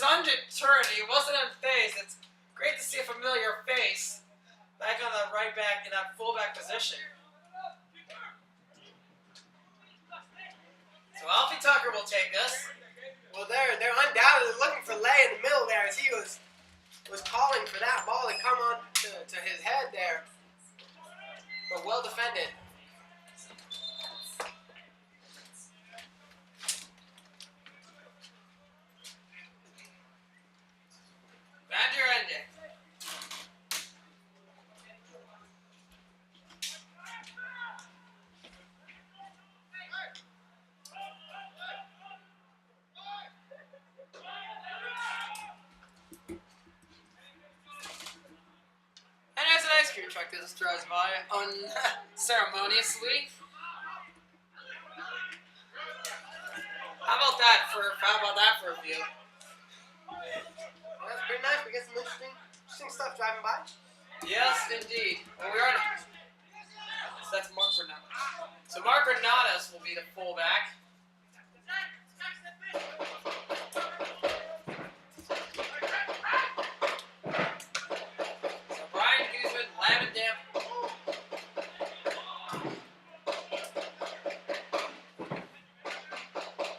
undeterred. He wasn't unfazed. It's great to see a familiar face back on the right back in that fullback position. So Alfie Tucker will take this.
Well, they're undoubtedly looking for Lay in the middle there as he was calling for that ball to come on to his head there. But well defended.
Van der Ende. And as an ice cream truck that just drives by unceremoniously. How about that for a view?
Well, that's pretty nice. We get some interesting stuff driving by.
Yes, indeed. Well, we are. So that's Mark Granados. So Mark Granados will be the fullback. So Brian Guzman, Lavendam.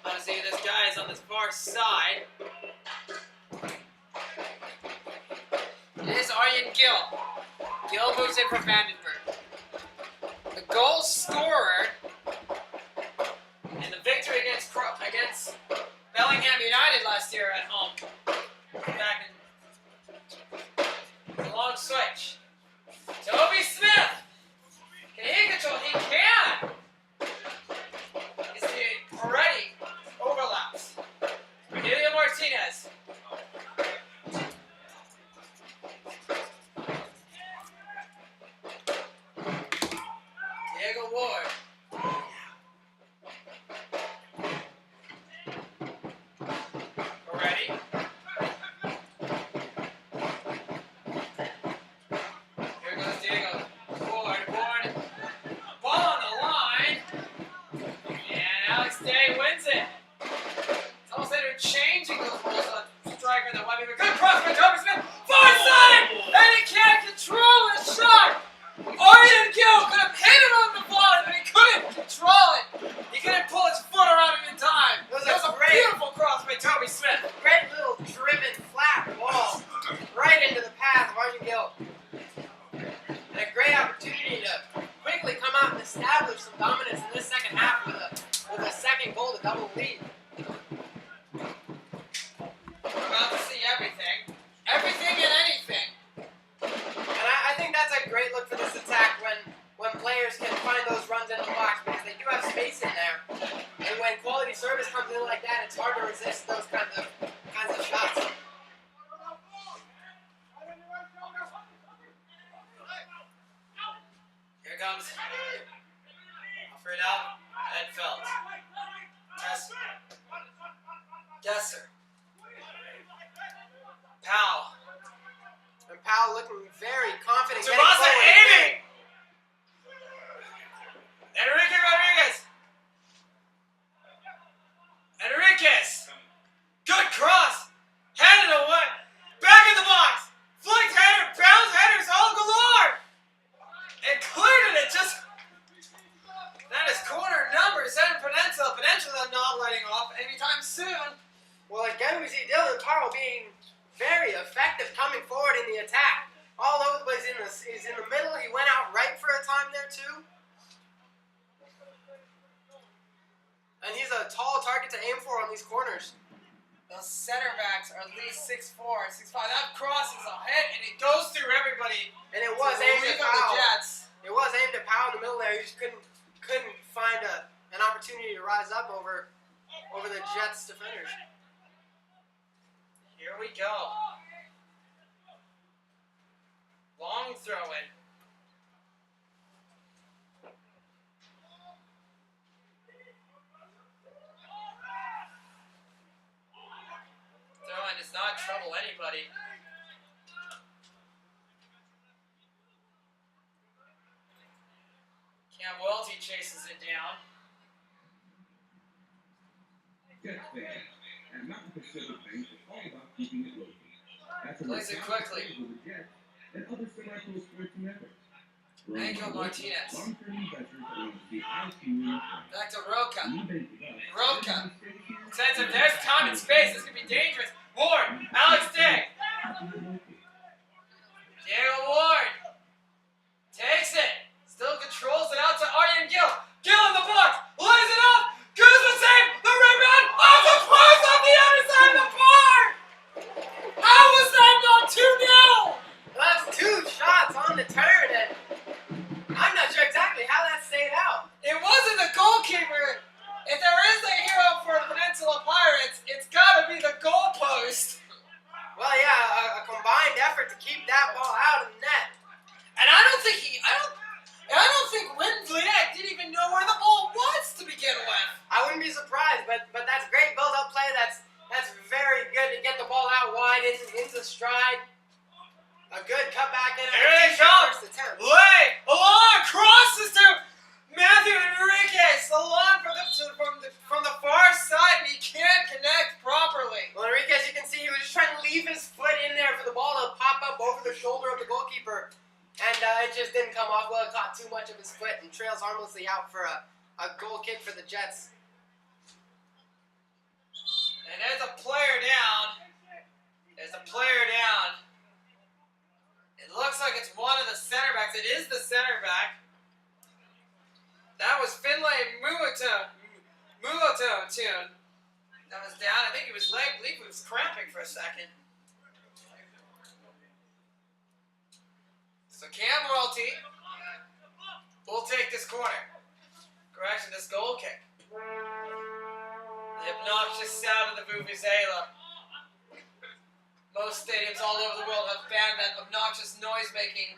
Honestly, this guy is on this far side. It is Arjen Gill. Gill moves in for Vandenberg. The goal scorer in the victory against Bellingham United last year at opportunity. Here goes Diego. Forward. Ball on the line. And Alex Day wins it. It's almost like they're changing those rules on striker that might be a good cross by Toby Smith. Far side! And he can't control his shot! Arden Gill could have hit it on the ball, but he couldn't control it. He couldn't pull his foot around it in time. It was a beautiful cross by Toby Smith.
Great little driven flat ball right into the path of Arden Gill. And a great opportunity to quickly come out and establish some dominance in this second half with a second goal to double lead.
We're about to see everything. Everything and anything.
And I think that's a great look for this attack when players can find those runs in the box because they do have space in there. And when quality service comes in like that, it's hard to resist those kinds of shots.
Here comes. Offer it out. Edfeld. Gesser. Powell.
And Powell looking very confident.
Tabasa aiming! Enrique Rodriguez. Enriquez. Good cross. Headed away. Back in the box. Flicked header. Bounce headers all galore. And cleared it. Just. That is corner number 7 Peninsula. Peninsula not letting off anytime soon.
Well, again, we see Dylan Carl being very effective coming forward in the attack. All over the place. He's in the middle. He went out right for a time there, too. And he's a tall target to aim for on these corners.
Those center backs are at least 6'4", 6'5". That cross is a hit, and it goes through everybody.
And it was aimed at
the
Powell.
Jets.
It was aimed at Powell in the middle there. He just couldn't find an opportunity to rise up over the Jets defenders.
Here we go. Long throw in. Throw in does not trouble anybody. Cam Welty chases it down.
Jets fans and Mountain Pacific Bank is all about keeping it local. That's
Plays it quickly.
And other semi-pro sports networks.
Angel Martinez.
Long-term investors that want to see our community
Back to Roca.
thrive.
Roca. Sends him. There's time and space. This could be dangerous. Ward. Alex Day. Diego Ward. Takes it. Still controls it out to Arden Gill. Gill in the box. Lays it up. Goes the save. The rebound. Off the post on the other side of the bar. How was that not 2-0?
That's 2 shots on the turn, and I'm not sure exactly how that stayed out.
It wasn't the goalkeeper. If there is a hero for the Peninsula Pirates, it's got to be the goalpost.
Well, yeah, a combined effort to keep that ball out of the net.
And I don't think Winsley didn't even know where the ball was to begin with.
I wouldn't be surprised, but that's great build-up play. That's very good to get the ball out wide into stride. A good cutback in.
Here they come.
First attempt.
Lay along crosses to Matthew Enriquez. Along from the far side, and he can't connect properly.
Well, Enriquez, you can see he was just trying to leave his foot in there for the ball to pop up over the shoulder of the goalkeeper. And it just didn't come off well. It caught too much of his foot and trails harmlessly out for a goal kick for the Jets.
And there's a player down. It looks like it's one of the center backs. It is the center back. That was Finlay Muoto. That was down. I think he was believe he was cramping for a second. So Cam Welty will take this corner. Correction, this goal kick. The obnoxious sound of the vuvuzela. Most stadiums all over the world have banned that obnoxious noise-making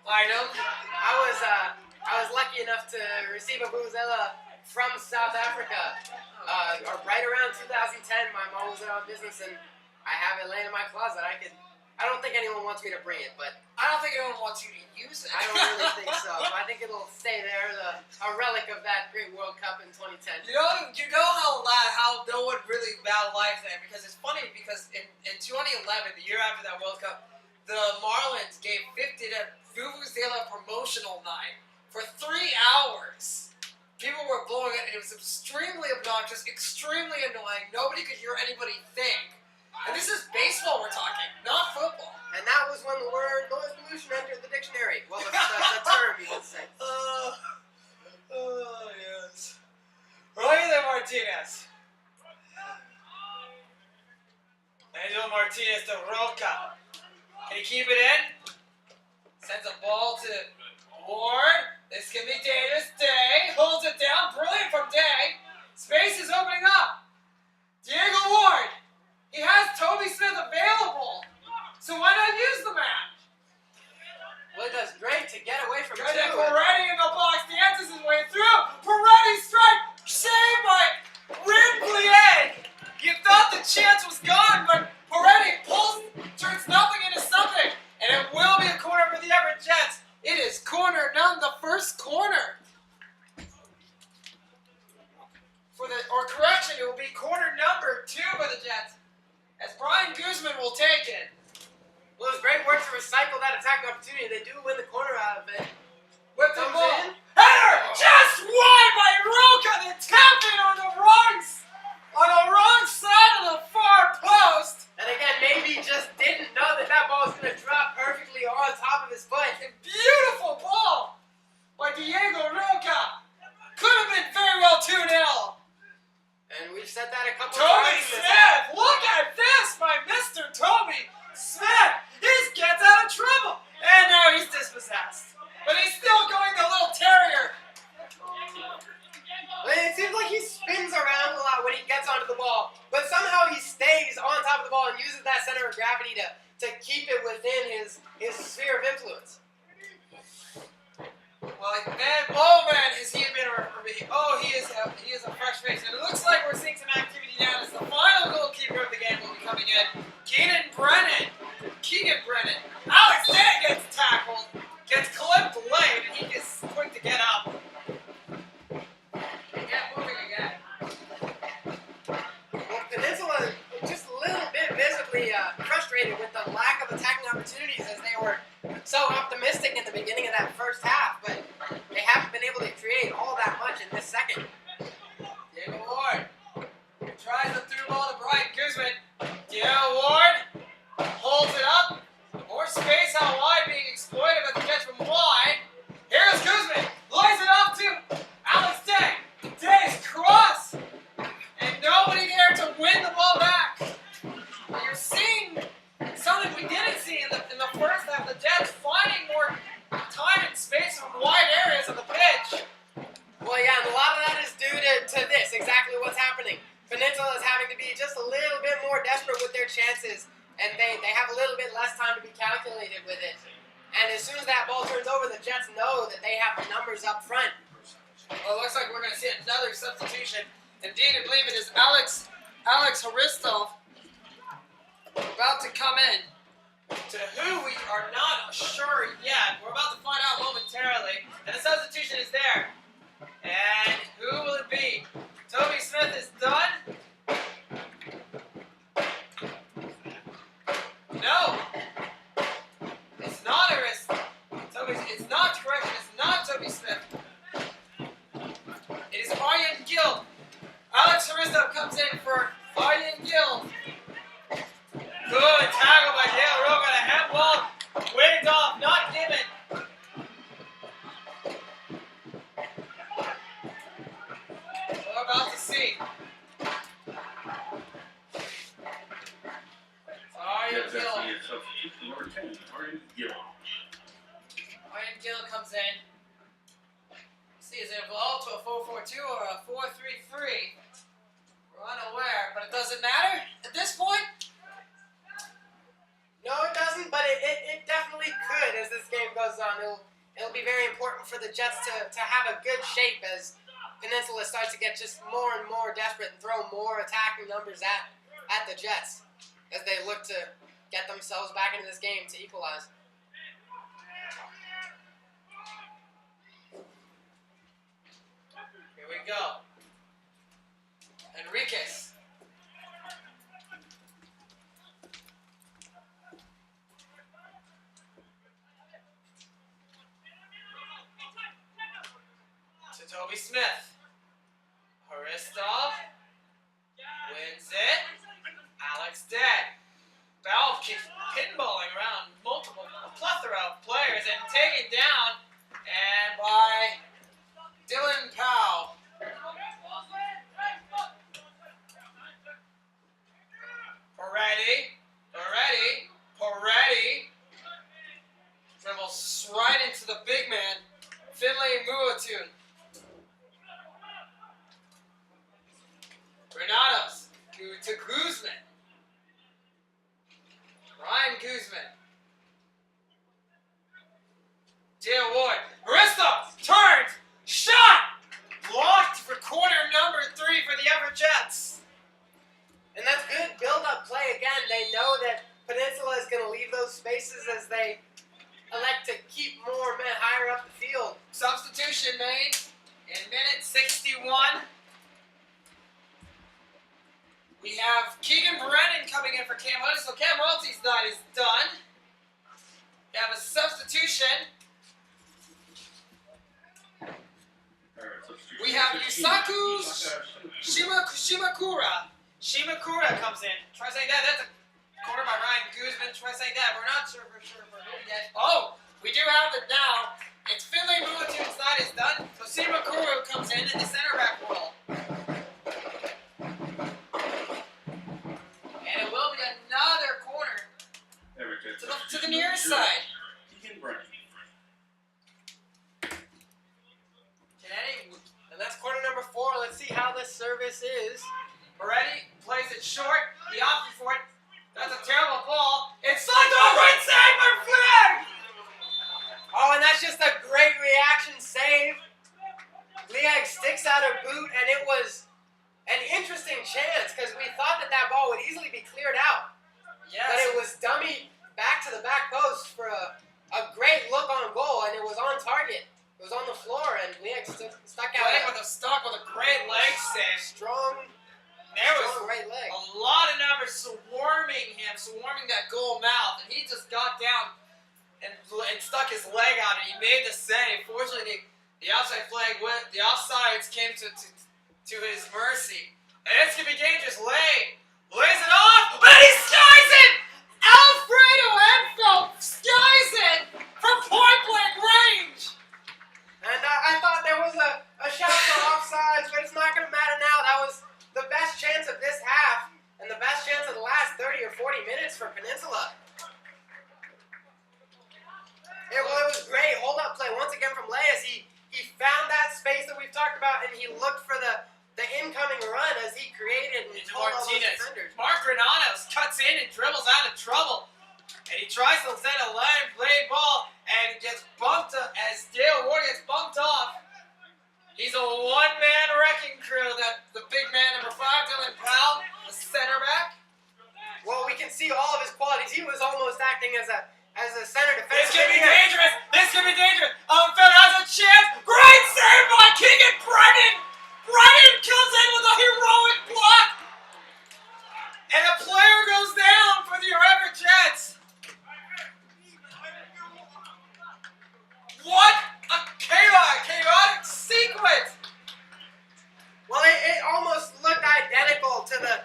item.
I was lucky enough to receive a vuvuzela from South Africa. Right around 2010, my mom was out of business, and I have it laying in my closet. I don't think anyone wants me to bring it, but
I don't think anyone wants you to use it.
I don't really think so. I think it'll stay there, a relic of that great World Cup in 2010.
You know how no one really vandalized that, because it's funny because in 2011, the year after that World Cup, the Marlins gave 50 to Vuvuzela promotional night for 3 hours. People were blowing it, and it was extremely obnoxious, extremely annoying. Nobody could hear anybody think. And this is baseball we're talking, not football.
And that was when the word noise pollution entered the dictionary. Well, the term, you would say.
Yes. Roger Martinez. Angel Martinez to Roca. Can he keep it in? Sends a ball to Ward. This can be dangerous. Day holds it down. Brilliant from Day. Space is opening up. Diego Ward. He has Toby Smith available. So why not use the man?
Well, it does great to get away from
Good,
two.
Peretti in the box. Dances his way through. Peretti strike. Saved by Ridley. You thought the chance was gone, but Peretti turns nothing into something. And it will be a corner for the Everett Jets. It is corner none, the first corner. It will be corner number 2 for the Jets. As Brian Guzman will take it.
Well, it was great work to recycle that attack opportunity. They do win the corner out of it.
Whip the
Comes
ball.
in.
Header! Just wide by Roca. The tap in on the wrong side of the far post.
And again, maybe he just didn't know that ball was going to drop perfectly on top of his foot.
A beautiful ball by Diego Roca. Could have been very well 2-0.
And we've said that a couple
Toby
times.
Smith! Look at this by Mr. Toby Smith! He gets out of trouble! And now he's dispossessed. But he's still going the little terrier.
It seems like he spins around a lot when he gets onto the ball. But somehow he stays on top of the ball and uses that center of gravity to keep it within his sphere of influence.
Well, has he been? He is a fresh face, and it looks like we're seeing some activity now. As the final goalkeeper of the game will be coming in, Keegan Brennan. Alex Day gets tackled, gets clipped late, and he is quick to get up. Get moving again.
Well, Peninsula just a little bit visibly frustrated with the lack of attacking opportunities, as they were so optimistic in the beginning of that first half, but they haven't been able to create all that much in this second.
Diego Ward tries the through ball to Brian Guzman. Diego Ward holds it up. More space out wide being exploited by the catch from wide. Here's Guzman. Lays it off to Alex Day. Day's cross. And nobody there to win the ball back. And you're seeing something we didn't see in the first half. The Jets finding more time and space from wide areas of the pitch.
Well, yeah, and a lot of that is due to this, exactly what's happening. Peninsula is having to be just a little bit more desperate with their chances, and they have a little bit less time to be calculated with it. And as soon as that ball turns over, the Jets know that they have the numbers up front.
Well, it looks like we're going to see another substitution. Indeed, I believe it is Alex Haristov about to come in. To who we are not sure yet. We're about to find out momentarily. And the substitution is there. And who will it be? Toby Smith is done. No. It's not it's not correction. It's not Toby Smith. It is Arjen Gill. Alex Haristov comes in for Arjen Gill. Good tackle by Dale Roca. The handball waved off, not given. We're about to see. Arjen Gill. Arjen Gill comes in. See, is it evolved to a 4-4-2 or a 4-3-3? We're unaware, but it doesn't matter at this point.
No, it doesn't, but it definitely could as this game goes on. It'll be very important for the Jets to have a good shape as Peninsula starts to get just more and more desperate and throw more attacking numbers at the Jets as they look to get themselves back into this game to equalize.
Here we go. Enriquez. To Toby Smith. Haristov wins it. Alex Dead. Bell keeps pinballing around a plethora of players and taken down and by Dylan Powell. Peretti. Dribbles right into the big man, Finlay Muatun. Granados to Guzman. Ryan Guzman. Dale Ward. Arista turns. Shot. Blocked for corner number 3 for the Everett Jets.
And that's good build-up play again. They know that Peninsula is going to leave those spaces as they elect to keep more men higher up the field.
Substitution made in minute 61. We have Keegan Brennan coming in for Cam Hoodies, so Cam Royalty's night is done. We have a substitution. We have Yusaku Shimakura. Shimakura comes in. Try saying that. That's a corner by Ryan Guzman. Try saying that. We're not sure for who yet. Oh, we do have it now. It's Finlay Muatun's night is done. So Shimakura comes in the center back role. And it will be another corner to the near side.
And that's corner number 4. Let's see how this service is.
Moretti plays it short. He opted for it. That's a terrible ball. It's like a right side for flag!
Oh, and that's just a great reaction save. Liag sticks out a boot, and it was an interesting chance because we thought that ball would easily be cleared out.
Yes.
But it was dummy back to the back post for a great look on goal, and it was on target. It was on the floor, and Liag stuck out
with a great leg save.
Strong.
There was
right leg.
A lot of numbers swarming that goal mouth, and he just got down and stuck his leg out, and he made the save. Fortunately, the outside flag, the offsides came to his mercy. And it's gonna be dangerous. Lays it off, but he skies it. Alfredo Enfeld skies it from point blank range.
And I thought there was a shout for offsides, but it's not going to matter now. That was the best chance of this half and the best chance of the last 30 or 40 minutes for Peninsula. It was great hold-up play once again from Leas. He found that space that we've talked about, and he looked for the incoming run as he created and told all those defenders.
Mark Granados cuts in and dribbles out of trouble. And he tries to send a line play ball and gets bumped as Dale Ward gets bumped off. He's a one-man wrecking crew, that the big man, number 5, Dylan Powell, the center back.
Well, we can see all of his qualities. He was almost acting as a center defense.
This could be dangerous. Phil has a chance. Great save by Keegan Brennan. Brennan comes in with a heroic block. And a player goes down for the Everett Jets. What a chaotic sequence!
Well, it almost looked identical to the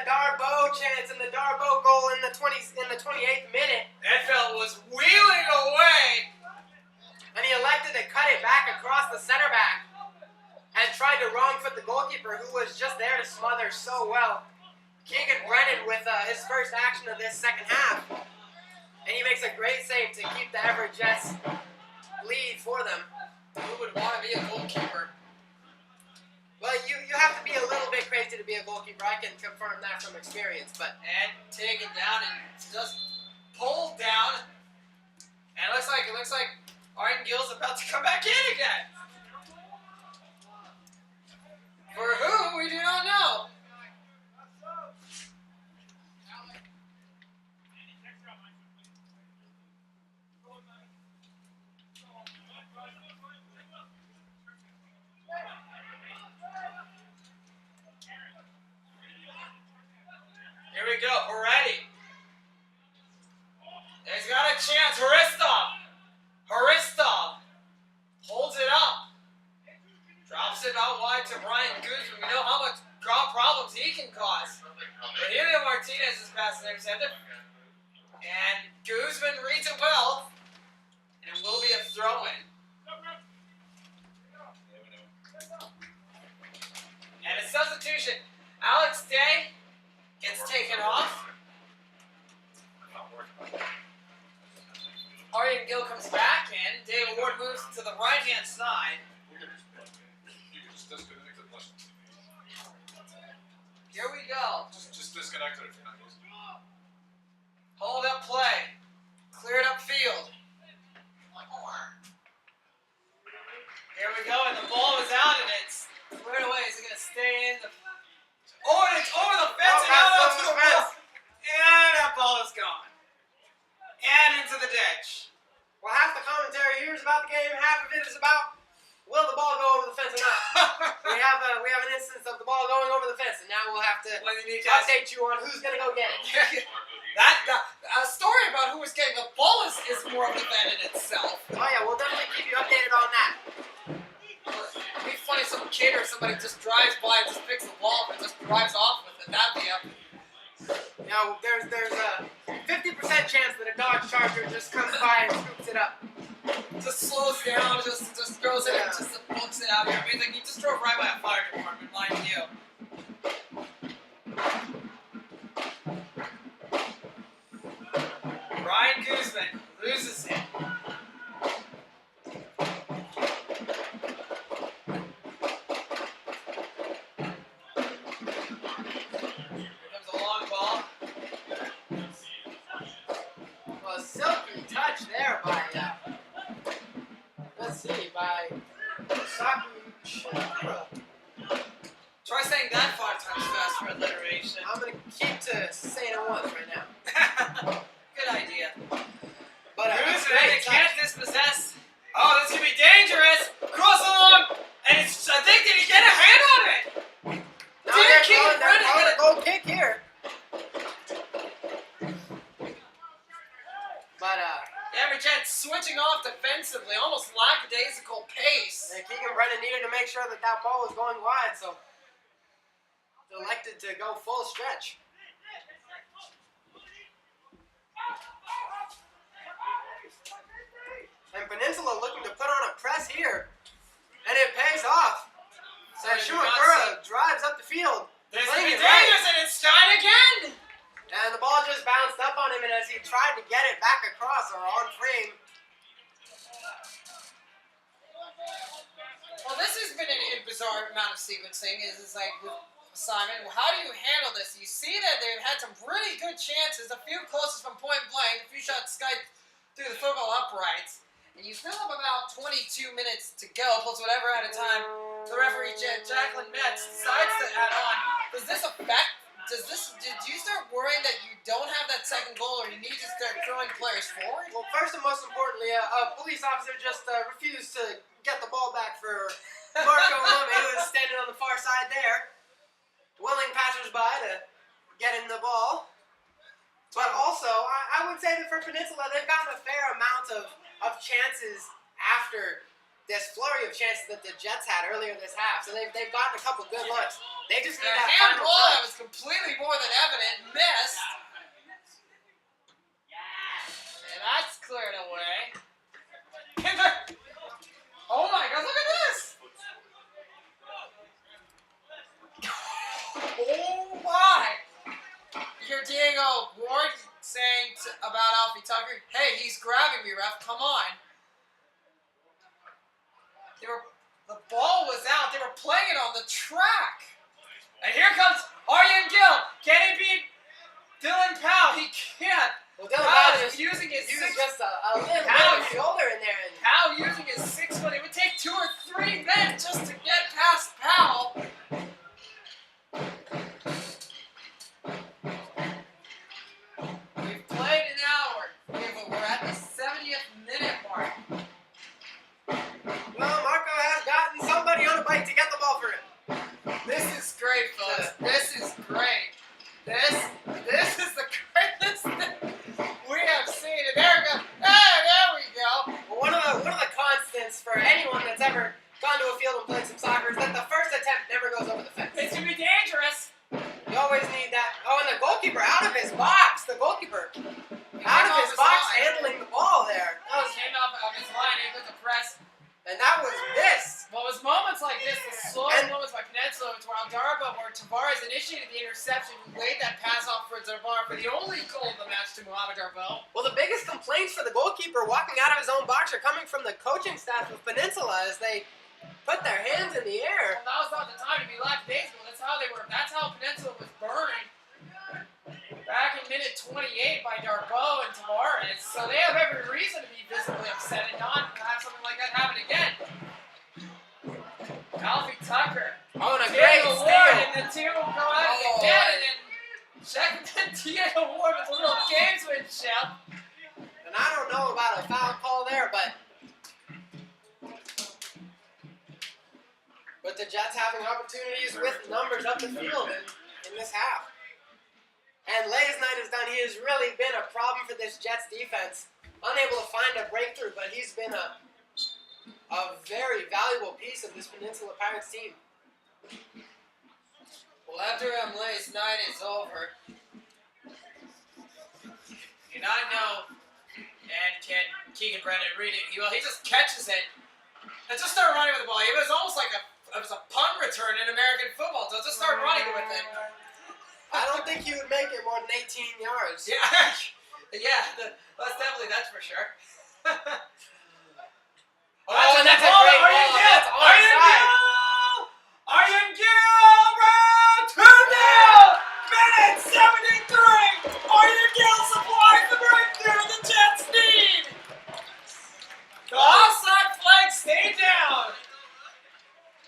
Darboe chance and the Darboe goal in the 28th minute.
Enfeld was wheeling away,
and he elected to cut it back across the center back and tried to wrong foot the goalkeeper, who was just there to smother so well. Keegan Brennan with his first action of this second half, and he makes a great save to keep the Everett Jets lead for them.
Who would want to be a goalkeeper?
Well, you have to be a little bit crazy to be a goalkeeper. I can confirm that from experience.
And taken down and just pulled down. And it looks like Arden Gill's about to come back in again. For who, we do not know. Here we go, Peretti. He's got a chance, Haristov holds it up. Drops it out wide to Brian Guzman. We know how much problems he can cause. But Julio Martinez is passing intercepted. And Guzman reads it well. And it will be a throw-in. And a substitution. Alex Day gets taken off. Arden Gill comes back in. David Ward moves to the right-hand side. Here we go.
Just disconnect it if you're not using it.
Hold up play. Cleared up field. Here we go, and the ball is out, and it's cleared away. Is it going to stay in the... Oh, and it's over the fence and out onto the wall. And that ball is gone. And into the ditch.
Well, half the commentary here is about the game, half of it is about will the ball go over the fence or not. we have an instance of the ball going over the fence, and now we'll have to update you on who's going to go get it.
A story about who was getting the ball is more of an event in itself.
Oh yeah, we'll definitely keep you updated on that.
It'd be funny if some kid or somebody just drives by and just picks the ball and just drives off with it. That'd be up.
You know, there's a 50% chance that a Dodge Charger just comes by and scoops it up.
Just slows down, just throws it, and just books it out here. I mean, like, he just drove right by a fire department, mind you. Ryan Guzman loses it. Try saying that 5 times fast for alliteration.
I'm going to keep to saying it once right now.
Good idea.
But
Guzman can't dispossess. Oh, this could be dangerous. Cross along, and it's, I think, did he get a hand on it?
No, they're calling a goal kick here. But
Everett Jets switching off defensively, almost lackadaisical pace.
And Keegan Brennan needed to make sure that that ball was going wide, so elected to go full stretch. And Peninsula looking to put on a press here, and it pays off. So Shumakura drives up the field.
This is dangerous, and it's tied again.
And the ball just bounced up on him, and as he tried to get it back across or on frame.
Well, this has been a bizarre amount of sequencing. Is like with Simon, how do you handle this? You see that they've had some really good chances, a few closest from point blank, a few shots skied through the football uprights, and you still have about 22 minutes to go, plus whatever at a time. The referee, Jacqueline Metz, decides to add on. Does this affect? Did you start worrying that you don't have that second goal, or you need to start throwing players forward?
Well, first and most importantly, a police officer just refused to get the ball back for Marco Lumme, who was standing on the far side there, willing passersby to get in the ball. But also, I would say that for Peninsula, they've gotten a fair amount of chances after this flurry of chances that the Jets had earlier this half. So they've gotten a couple good looks. They just need that final
handball
touch.
that was completely more than evident, missed. And that's cleared away. Oh my God, look at this! Oh my! You hear Diego Ward saying about Alfie Tucker, hey, he's grabbing me, ref, come on. The ball was out. They were playing it on the track. And here comes Arjen Gill. Can he beat Dylan Powell? He can't.
Well, Dylan Powell
is using his
using
6
just a little bit of shoulder in there. And
Powell using his 6 foot. It would take 2 or 3 men just to get past Powell. after he laid that pass off for Darbar for the only goal of the match to Mohamed Darboe.
Well, the biggest complaints for the goalkeeper walking out of his own box are coming from the coaching staff of Peninsula as they put their hands in the air.
Well, that was not the time to be lackadaisical. That's how they were. That's how Peninsula was burned back in minute 28 by Darboe and Tavares. So they have every reason to be visibly upset and not have something like that happen again. Alfie Tucker.
Oh, and a great
Diego Ward,
steal.
and the two will go at it again, and then check Diego Ward with a little gamesmanship.
And I don't know about a foul call there, but the Jets having opportunities with numbers up the field in this half. And Lay's night is done. He has really been a problem for this Jets defense. Unable to find a breakthrough, but he's been a very valuable piece of this Peninsula Pirates team.
Well, after Lay's night is over, and I know, and Keegan Brennan read it, he just catches it and just start running with the ball. It was almost like a punt return in American football. So just start running with it.
I don't think he would make it more than 18 yards.
Yeah, that's for sure.
Oh, and that's a great ball. That's onside.
Arjen Gill, 2-0! Minute 73! Arjen Gill supplies the breakthrough the Jets need! The offside flag stayed down!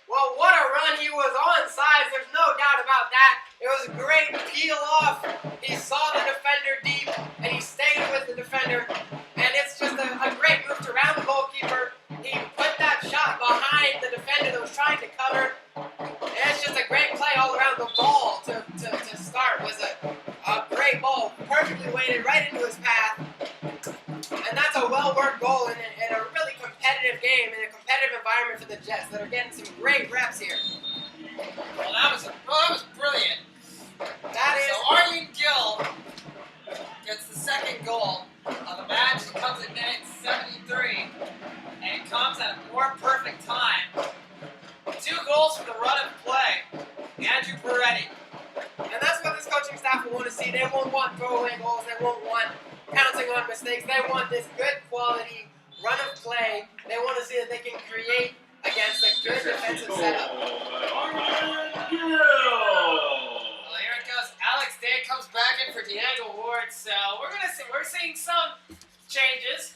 Well, what a run. He was onside. There's no doubt about that. It was a great peel off. He saw the defender deep, and he stayed with the defender. And it's just a great move to round the goalkeeper. He put that shot behind the defender that was trying to cover. And it's just a great play all around. The ball to start was a great ball, perfectly weighted right into his path. And that's a well-worked goal in a really competitive game, in a competitive environment for the Jets that are getting some great reps here.
Well, that was brilliant.
That is.
So Arjen Gill gets the second goal of the match. It comes at minute 73, and it comes at a more perfect time. 2 goals for the run of play. Andrew Peretti.
And that's what this coaching staff will want to see. They won't want throwaway goals. They won't want pouncing on mistakes. They want this good quality run of play. They want to see that they can create against a good defensive setup.
Well, here it goes. Alex Day comes back in for Diego Ward. So we're seeing some changes.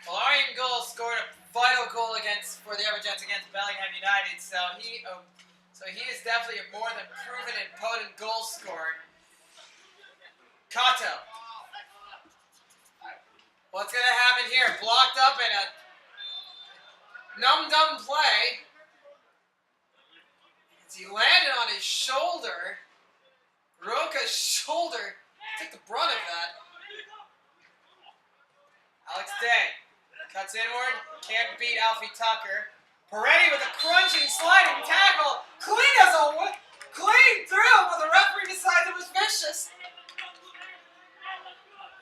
Well, Arjen Gill scored a vital goal for the Everett Jets against Bellingham United. So he is definitely a more than proven and potent goal scorer. Kato. What's going to happen here? Blocked up in a num-dum play. As he landed on his shoulder. Roka's shoulder. Took the brunt of that. Alex Day cuts inward. Can't beat Alfie Tucker. Peretti with a crunching, sliding tackle. Clean through, but the referee decided it was vicious.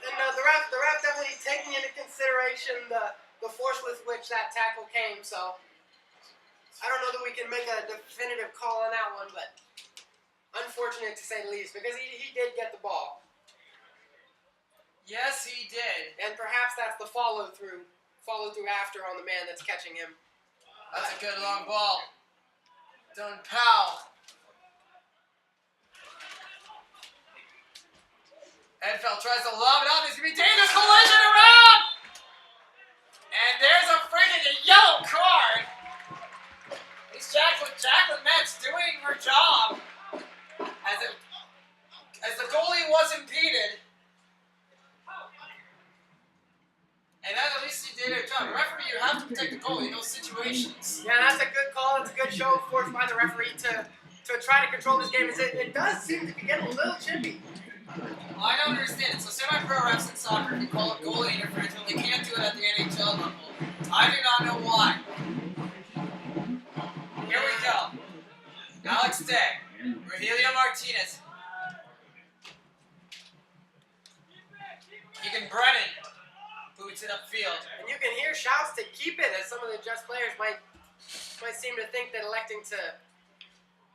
And the ref definitely taking into consideration the force with which that tackle came. So I don't know that we can make a definitive call on that one, but unfortunate to say the least, because he did get the ball.
Yes, he did.
And perhaps that's the follow through after on the man that's catching him.
That's a good long ball. Done Powell. Edfeld tries to lob it up. There's going to be dangerous collision around. And there's a freaking yellow card. It's Jacqueline Metz doing her job as the goalie was impeded. And at least she did her job. Referee, you have to protect the goalie in those situations.
Yeah, that's a good call. It's a good show of force by the referee to try to control this game. It does seem to be getting a little chippy.
I don't understand it. So semi-pro refs in soccer can call it goalie interference, but they can't do it at the NHL level. I do not know why. Here we go. Alex Day. Rogelio Martinez. Keegan Brennan. Boots it upfield.
And you can hear shouts to keep it, as some of the Jets players might seem to think that electing to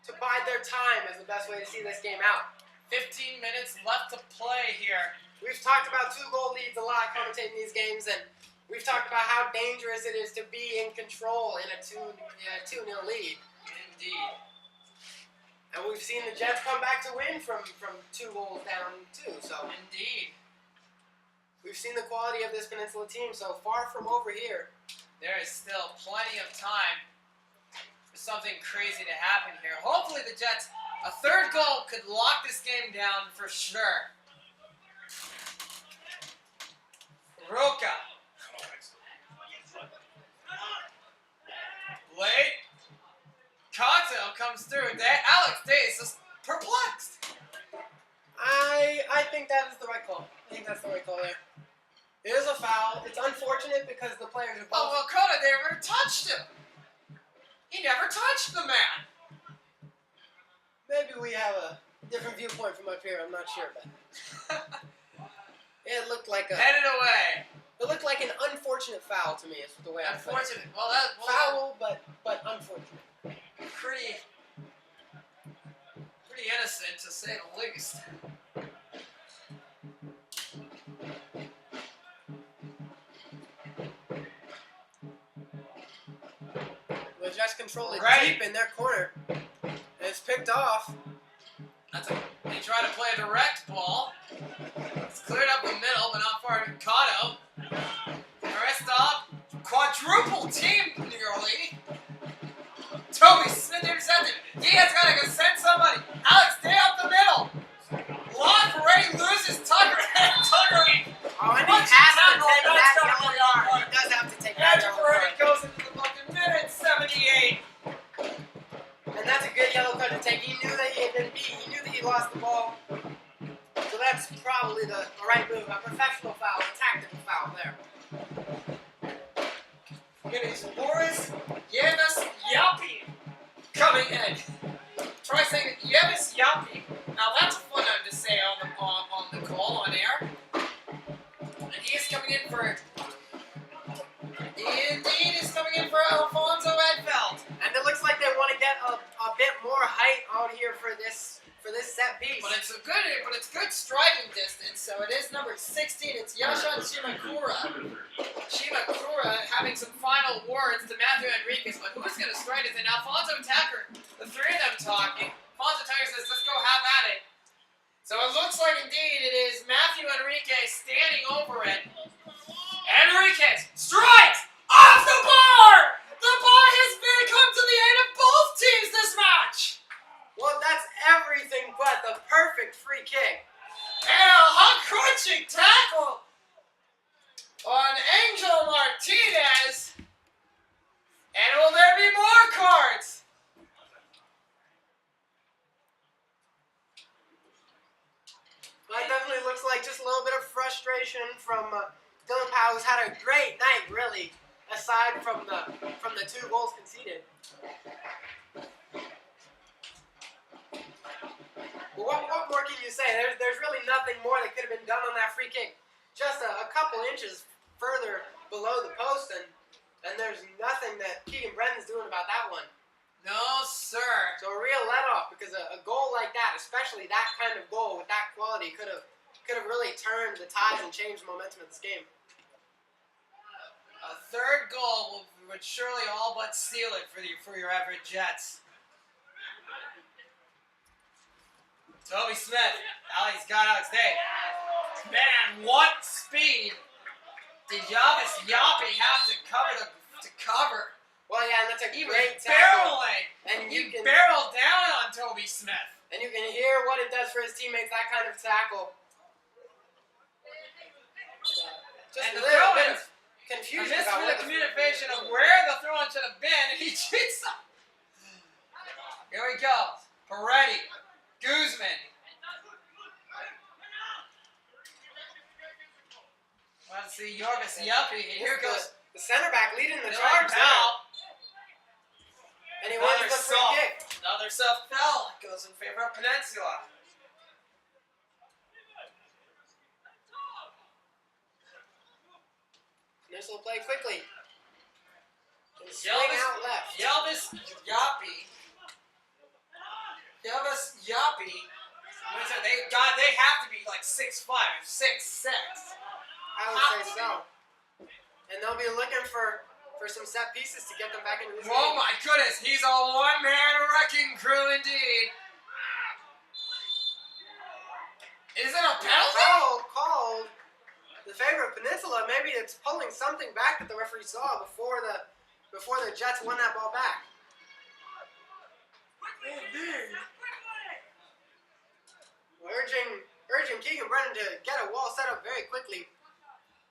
to bide their time is the best way to see this game out.
15 minutes left to play here.
We've talked about 2-goal leads a lot commentating these games, and we've talked about how dangerous it is to be in control in a 2-0 lead.
Indeed.
And we've seen the Jets come back to win from 2 goals down too. So
Indeed.
we've seen the quality of this Peninsula team. So far from over here.
There is still plenty of time for something crazy to happen here. Hopefully the Jets, a third goal could lock this game down for sure. Roca. Late. Cocktail comes through. Alex Day is just perplexed.
I think that is the right call. I think that's the right call there. It is a foul. It's unfortunate because the players are both...
Oh, well, Coda never touched him. He never touched the man.
Maybe we have a different viewpoint from up here. I'm not sure, but it looked like a...
Headed away.
It looked like an unfortunate foul to me. Is the way I put it.
Unfortunate. Well, that...
Foul, but unfortunate.
Pretty innocent, to say the least.
The Jets control it
Right.
deep in their corner. And it's picked off.
They try to play a direct ball. It's cleared up the middle, but not far. Kato. Aristov. Quadruple team nearly. Toby Smith intercepted. Diaz gotta go send somebody. Alex, stay up the middle. Lock ready, loses Tucker. Tucker.
Oh, and he
Once
has
you
to
tackle,
take
that's
that
definitely
yellow
on.
card. He does have to take that
Andrew
yellow
Ferretti
card.
goes into the fucking minute 78.
And that's a good yellow card to take. He knew that he had been beat. He knew that he lost the ball. So that's probably the right move. A professional foul, a tactical foul there.
It is Boris Yevis Yapi coming in. Try saying Yevis Yapi. Now that's a fun name to say on the call on air. And he is coming in for. Indeed, is coming in for Alfonso Edfeld.
And it looks like they want to get a bit more height out here for this set piece.
But it's good striking distance. So it is number 16. It's Yashan Shimakura. Shimakura having some final words to Matthew Enriquez, but who's going to strike it? And Alfonso Tucker, the three of them talking. Alfonso Tucker says, let's go have at it. So it looks like indeed it is Matthew Enriquez standing over it. Enriquez strikes off the bar! The bar has come to the aid of both teams this match!
Well, that's everything but the perfect free kick.
And a hot crunching tackle on Angel Martinez. And will there be more cards?
That definitely looks like just a little bit of frustration from Dylan Powell, who's had a great night, really, aside from the 2 goals conceded. Well, what more can you say? There's really nothing more that could have been done on that free kick. Just a couple inches further below the post, and there's nothing that Keegan Brendan's doing about that one.
No, sir.
So a real let-off, because a goal like that, especially that kind of goal with that quality, could have really turned the tides and changed the momentum of this game.
A third goal would surely all but seal it for your Everett Jets. Toby Smith. Ali's got Alex Day. Man, what speed did Yavis Yapi have to cover?
Well, yeah, and that's a
He was
great tackle.
barreling.
And you can
Barreled down on Toby Smith.
and you can hear what it does for his teammates, that kind of tackle. Just
And
a
the
little
throw-in,
bit of confusion
I missed
about
the
what
communication of where the throw-in should have been, and he cheats up. Here we go. Peretti. Guzman. Let's see, Yorvis Yuppie. And here goes
the center back leading the
Dylan
charge now.
Powell.
And he wins the free kick.
Another self foul goes in favor of Peninsula.
Peninsula play quickly. And swing out left.
Yelvis Yappie Yavis Yappy. They have to be like 6'5", 6'6".
I would say so. And they'll be looking for some set pieces to get them back into this game.
Oh my goodness, he's a one-man wrecking crew indeed. Is it a penalty?
Foul called the favor of Peninsula. Maybe it's pulling something back that the referee saw before the Jets won that ball back. Urging Keegan Brennan to get a wall set up very quickly.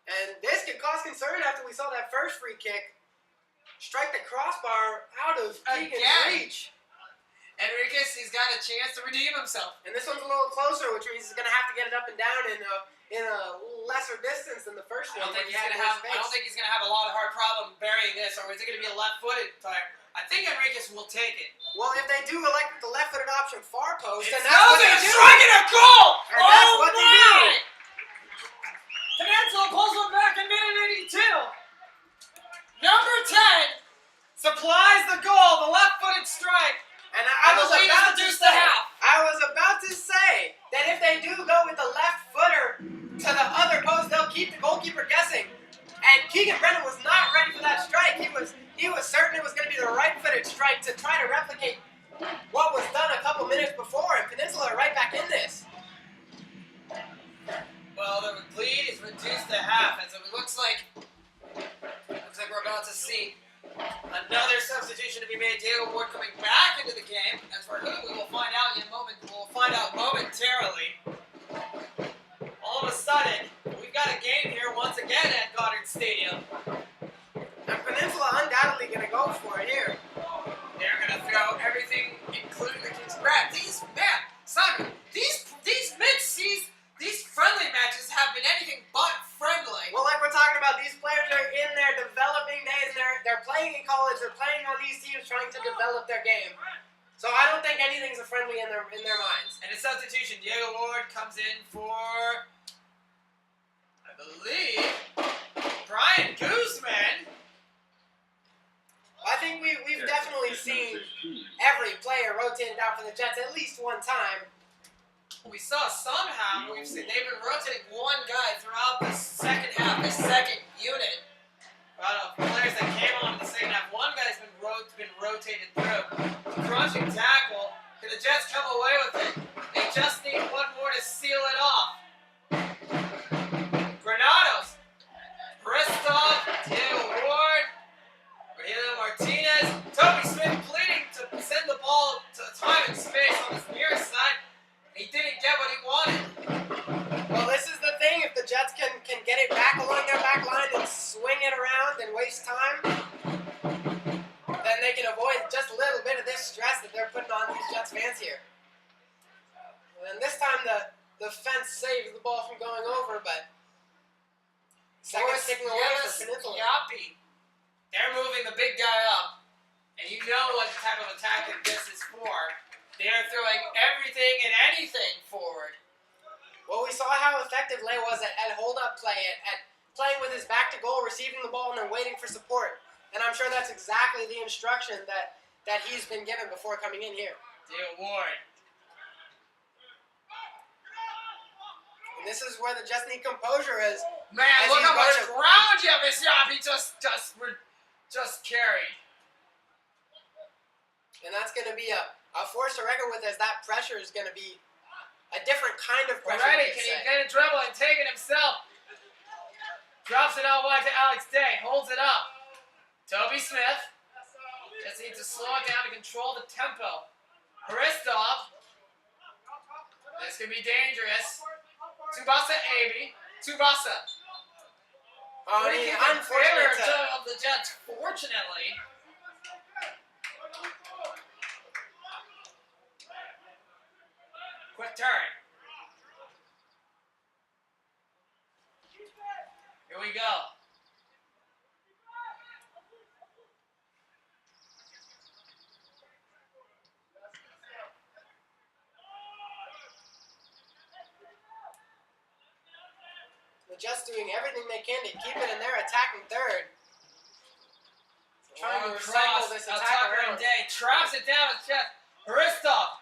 And this could cause concern after we saw that first free kick strike the crossbar out of Keegan's reach.
Enriquez, he's got a chance to redeem himself.
And this one's a little closer, which means he's going to have to get it up and down in a lesser distance than the first one.
I don't think he's going to have a lot of hard problem burying this, or is it going to be a left-footed fire? I think Enriquez will take it.
Well, if they do elect the left-footed option far post, then
It's
that's what they do.
striking a goal!
And that's what they do.
Peninsula pulls one back in minute 82. Number 10 supplies the goal, the left-footed strike.
And I was about to say that if they do go with the left footer to the other post, they'll keep the goalkeeper guessing. And Keegan Brennan was not ready for that strike. He was certain it was going to be the right-footed strike to try to replicate what was done a couple minutes before, and Peninsula are right back in this.
Well, the lead is reduced to half, as it looks like we're about to see another substitution to be made. Diego Ward coming back into the game. As for who, we will find out in a moment. We'll find out momentarily. All of a sudden, we've got a game here once again at Goddard Stadium.
And Peninsula undoubtedly going to go for it here.
They're going to throw everything, including the Kings. Brad, Simon, these mid-season, these friendly matches have been anything but friendly.
Well, like we're talking about, these players are in their developing days. They're playing in college. They're playing on these teams, trying to develop their game. So I don't think anything's a friendly in their minds.
And a substitution. Diego Ward comes in for, I believe, Brian Guzman.
I think we've definitely seen every player rotated out for the Jets at least one time.
We saw somehow, they've been rotating one guy throughout the second half, the second unit. Out of players that came on in the second half, one guy's been rotated through. Crunching tackle. Can the Jets come away with it? They just need one more to seal it off. Granados, Bristol, Diego Ward, Rogelio Martinez, Toby Smith pleading to send the ball to time and space on his near side. He didn't get what he wanted.
Well, this is the thing. If the Jets can get it back along their back line and swing it around and waste time, then they can avoid just a little bit of this stress that they're putting on these Jets fans here. And this time the fence saves the ball from going over, but second sticking away for Peninsula.
Yappy. They're moving the big guy up, and you know what type of attack that this is for. They're throwing everything and anything forward.
Well, we saw how effective Lay was at hold-up play, at playing with his back to goal, receiving the ball, and then waiting for support. And I'm sure that's exactly the instruction that he's been given before coming in here.
Diego Ward.
And this is where the Jets need composure as
Man,
as
look
he's
how much
going to-
ground Yappy just carried.
And that's going to be a force to reckon with, as that pressure is going to be a different kind of pressure.
Alrighty, can he get a dribble and take it himself? Drops it out wide to Alex Day, holds it up. Toby Smith just needs to slow it down to control the tempo. Haristov. This could be dangerous. Tsubasa Abe. Tsubasa.
Unfortunate
of the Jets, fortunately. Quick turn. Here we go.
The Jets doing everything they can to keep it in their attacking third. Trying to recycle this attack around.
Day traps it down his chest. Haristov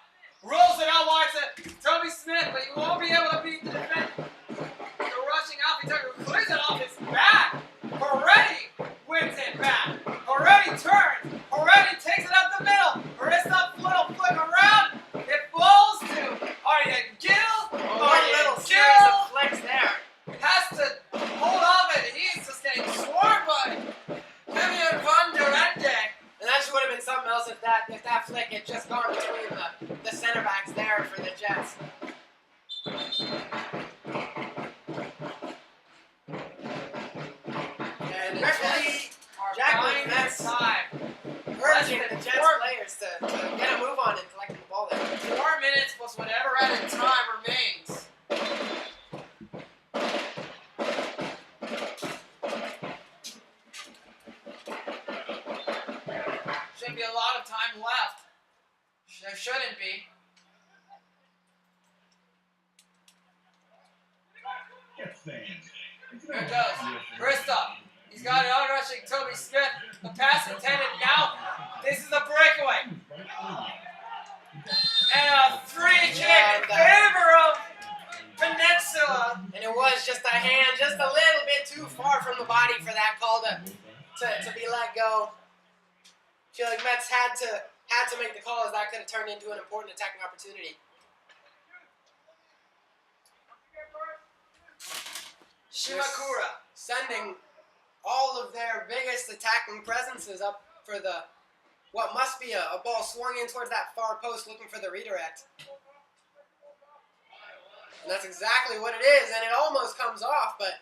rolls it out wide to Toby Smith, but he won't be able to beat the defense. The rushing Alfie Tucker clears it off his back. Peretti wins it back. Peretti turns. Peretti takes it up the middle. Marissa little flip around. It falls to Arya Gill.
One little
Arya
series
Gill
of flicks there.
has to hold off it. He's just getting swarmed by Vivian Van der Ende.
And that would have been something else if that flick had just gone between the center backs there for the Jets. And referee Jacqueline Metz urging the Jets players to get a move on and collecting the ball there.
4 minutes plus whatever added time remains. Shouldn't be a lot of time left. There shouldn't be.
Jets fans.
Here it goes. Bristow. He's got it on rushing Toby Smith. The pass intended now. This is a breakaway. And a free kick in favor of Peninsula.
And it was just a hand, just a little bit too far from the body for that call to be let go. I feel like Mets had to make the call, as that could have turned into an important attacking opportunity.
Shimakura.
Sending all of their biggest attacking presences up for what must be a ball swung in towards that far post, looking for the redirect. And that's exactly what it is, and it almost comes off, but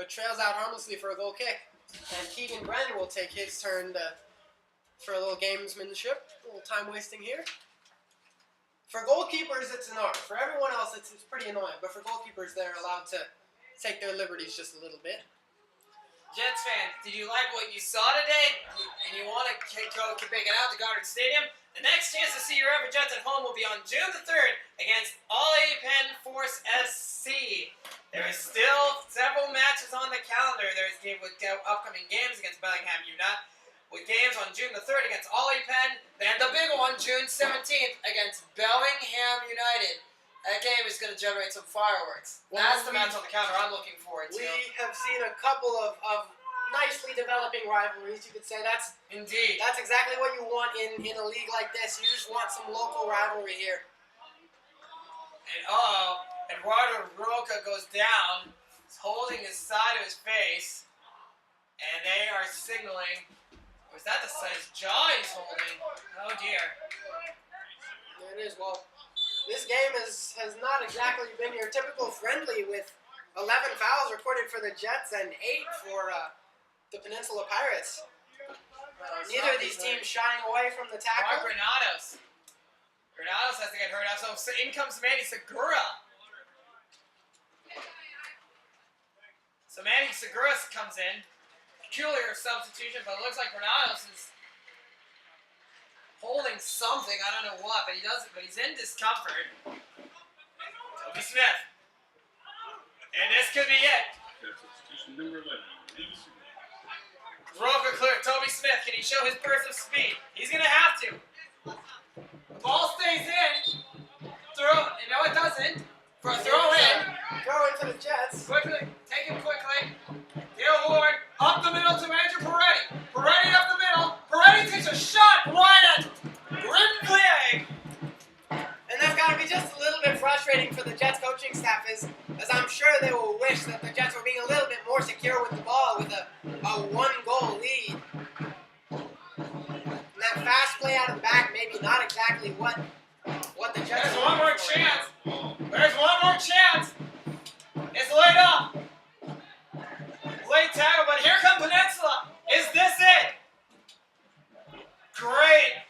trails out harmlessly for a goal kick. And Keegan Brennan will take his turn for a little gamesmanship, a little time wasting here. For goalkeepers, it's an art. For everyone else, it's pretty annoying. But for goalkeepers, they're allowed to take their liberties just a little bit.
Jets fans, did you like what you saw today? And you want to go make it out to Goddard Stadium? The next chance to see your Everett Jets at home will be on June the 3rd against Ollie Penn Force SC. There is still several matches on the calendar. There's upcoming games against Bellingham United, with games on June the 3rd against Ollie Penn, then the big one, June 17th against Bellingham United. That game is going to generate some fireworks. That's the match on the calendar I'm looking forward to.
We have seen a couple of nicely developing rivalries, you could say. That's exactly what you want in a league like this. You just want some local rivalry here.
And Eduardo Roca goes down, holding his side of his face, and they are signaling. Was that his jaw he's holding? Oh dear.
There it is. Well, this game has not exactly been your typical friendly, with 11 fouls recorded for the Jets and 8 for the Peninsula Pirates. Neither of these teams shying away from the tackle.
Granados. Granados has to get hurt out. So in comes Manny Segura. So Manny Segura comes in. Peculiar substitution, but it looks like Granados is holding something. I don't know what, but he does it. But he's in discomfort. Toby Smith. And this could be it.
Substitution number 11.
Roca clear. Toby Smith, can he show his burst of speed? He's going to have to. The ball stays in. Throw. No, it doesn't. For a throw in.
Throw in for the Jets.
Quickly. Take him quickly. Dale Ward. Up the middle to Andrew Peretti. Peretti up the middle. Peretti takes a shot wide at Grimbley.
And that's got to be just a little bit frustrating for the Jets coaching staff, as I'm sure they will wish that the Jets were being a little bit more secure with the ball with a 1-goal lead. And that fast play out of the back, maybe not exactly what the Jets.
There's one more chance. There's one more chance. It's laid up. Late tackle, but here comes Peninsula. Is this it? Great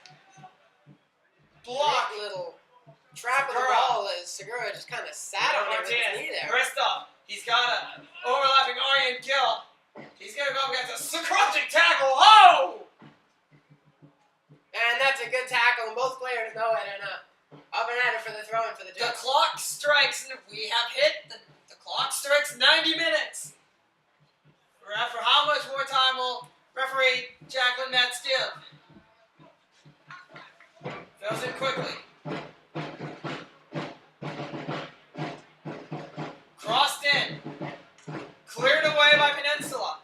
block.
Big little trap of the ball as Segura just kind of sat on him with his knee there.
Bristow. He's got a overlapping Aryan Gill. He's going to go up against a crushing tackle. Oh!
And that's a good tackle, and both players know it. And up and at it for the throw-in for the
The
Jets.
clock strikes, and we have hit. The clock strikes 90 minutes. For how much more time will referee Jacqueline Metz give? Goes in quickly. Crossed in. Cleared away by Peninsula.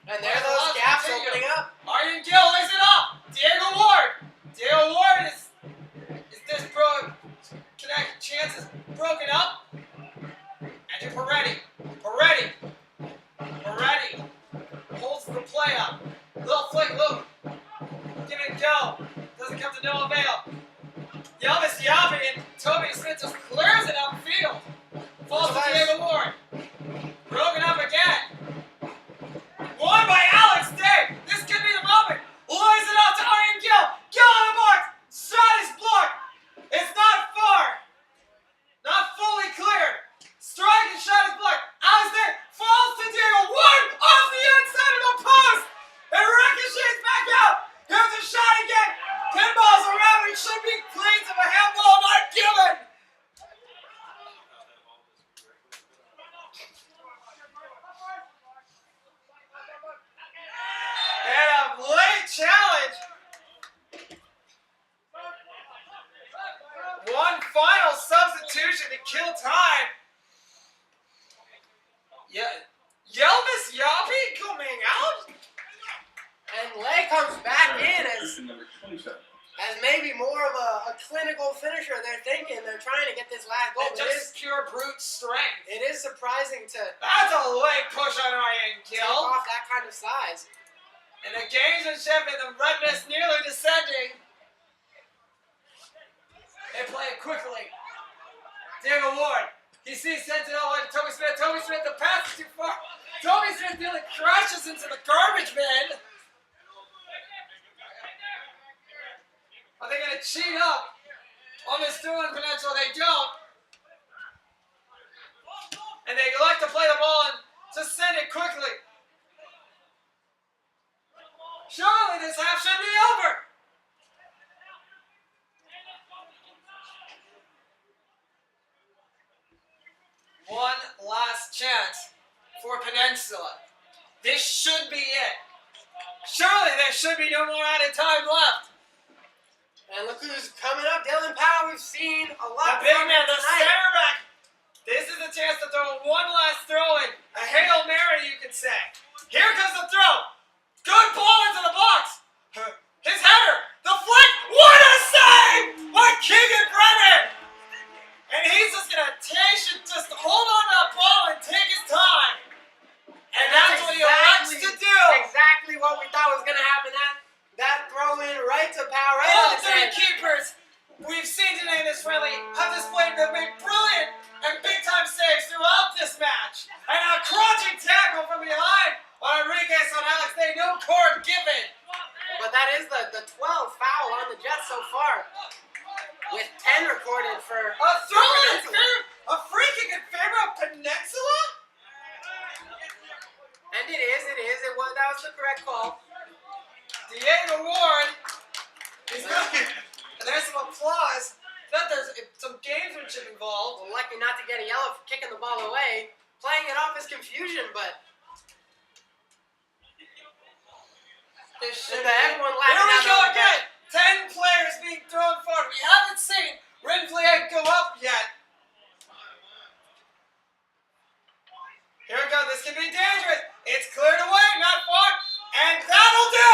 And there those gaps opening up.
Arden Gill lays it off. Diego Ward. Diego Ward is this chance is broken up. And to Peretti. Peretti holds the play up. Little flick loop. Give it a go. Doesn't come to no avail. Yelvis Yavi and Toby Smith just clears it upfield. Falls to Diego Ward. Broken up again. Won by Alex Day. This could be the moment. Lays it out to Arden Gill. Gill on the mark. Shot is blocked. It's not far. Not fully cleared. Strike and shot is blocked. Alex Day falls to Diego Ward off the inside of the post. It ricochets back out. Here's a shot again. Pinballs around. It should be clean to the handball not given. And a late challenge. One final substitution to kill time. Yeah, Yelvis Yapi coming out.
And Lay comes back in as
Number 27.
maybe more of a clinical finisher. They're thinking they're trying to get this last goal.
And just pure brute strength.
It is surprising to
That's a late push on Arden
take
Gill.
off that kind of size.
And the gamesmanship and the redness nearly descending. They play it quickly. Diego Ward. He sees Sentinel and Toby Smith. Toby Smith, the pass is too far. Toby Smith nearly crashes into the garbage bin. Are they going to cheat up on this Stuart Peninsula? They don't. And they like to play the ball and just send it quickly. Surely this half should be over. One last chance for Peninsula. This should be it. Surely there should be no more added time left.
And look who's coming up. Dylan Powell, we've seen a lot
The big
from
man,
him
the
tonight.
center back. This is a chance to throw one last throw in. A Hail Mary, you could say. Here comes the throw. Good ball into the box. His header. The flick. What a save by Keegan Brennan. And he's just going to just hold on to that ball and take his time. And that's what he elects to do.
Exactly what we thought was going to happen. That throw in right to Powell, right
All
on his
three
head.
keepers we've seen today in this friendly have displayed they've made brilliant and big-time saves throughout this match. And a crunching tackle from behind on Enriquez on Alex Day. No cord given.
But that is the 12th foul on the Jets so far, with 10 recorded for
A throw in
Peninsula.
favor, a free kick in favor of Peninsula?
And it is. That was the correct call.
Diego Ward is looking. And there's some applause. That there's some gamesmanship involved.
Well, lucky not to get a yellow for kicking the ball away. Playing it off as confusion, but
This should
everyone
Here
laughing
we
out
go
on the
again. 10 players being thrown forward. We haven't seen Rinflieg go up yet. Here we go. This could be dangerous. It's cleared away, not far. And that'll do.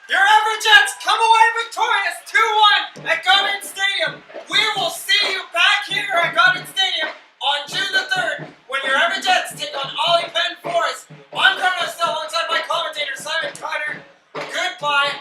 Your Everett Jets come away victorious 2-1 at Goddard Stadium. We will see you back here at Goddard Stadium on June the 3rd when your Everett Jets take on Ollie Penn Forest. I'm Goddard still alongside my commentator Simon Carter. Goodbye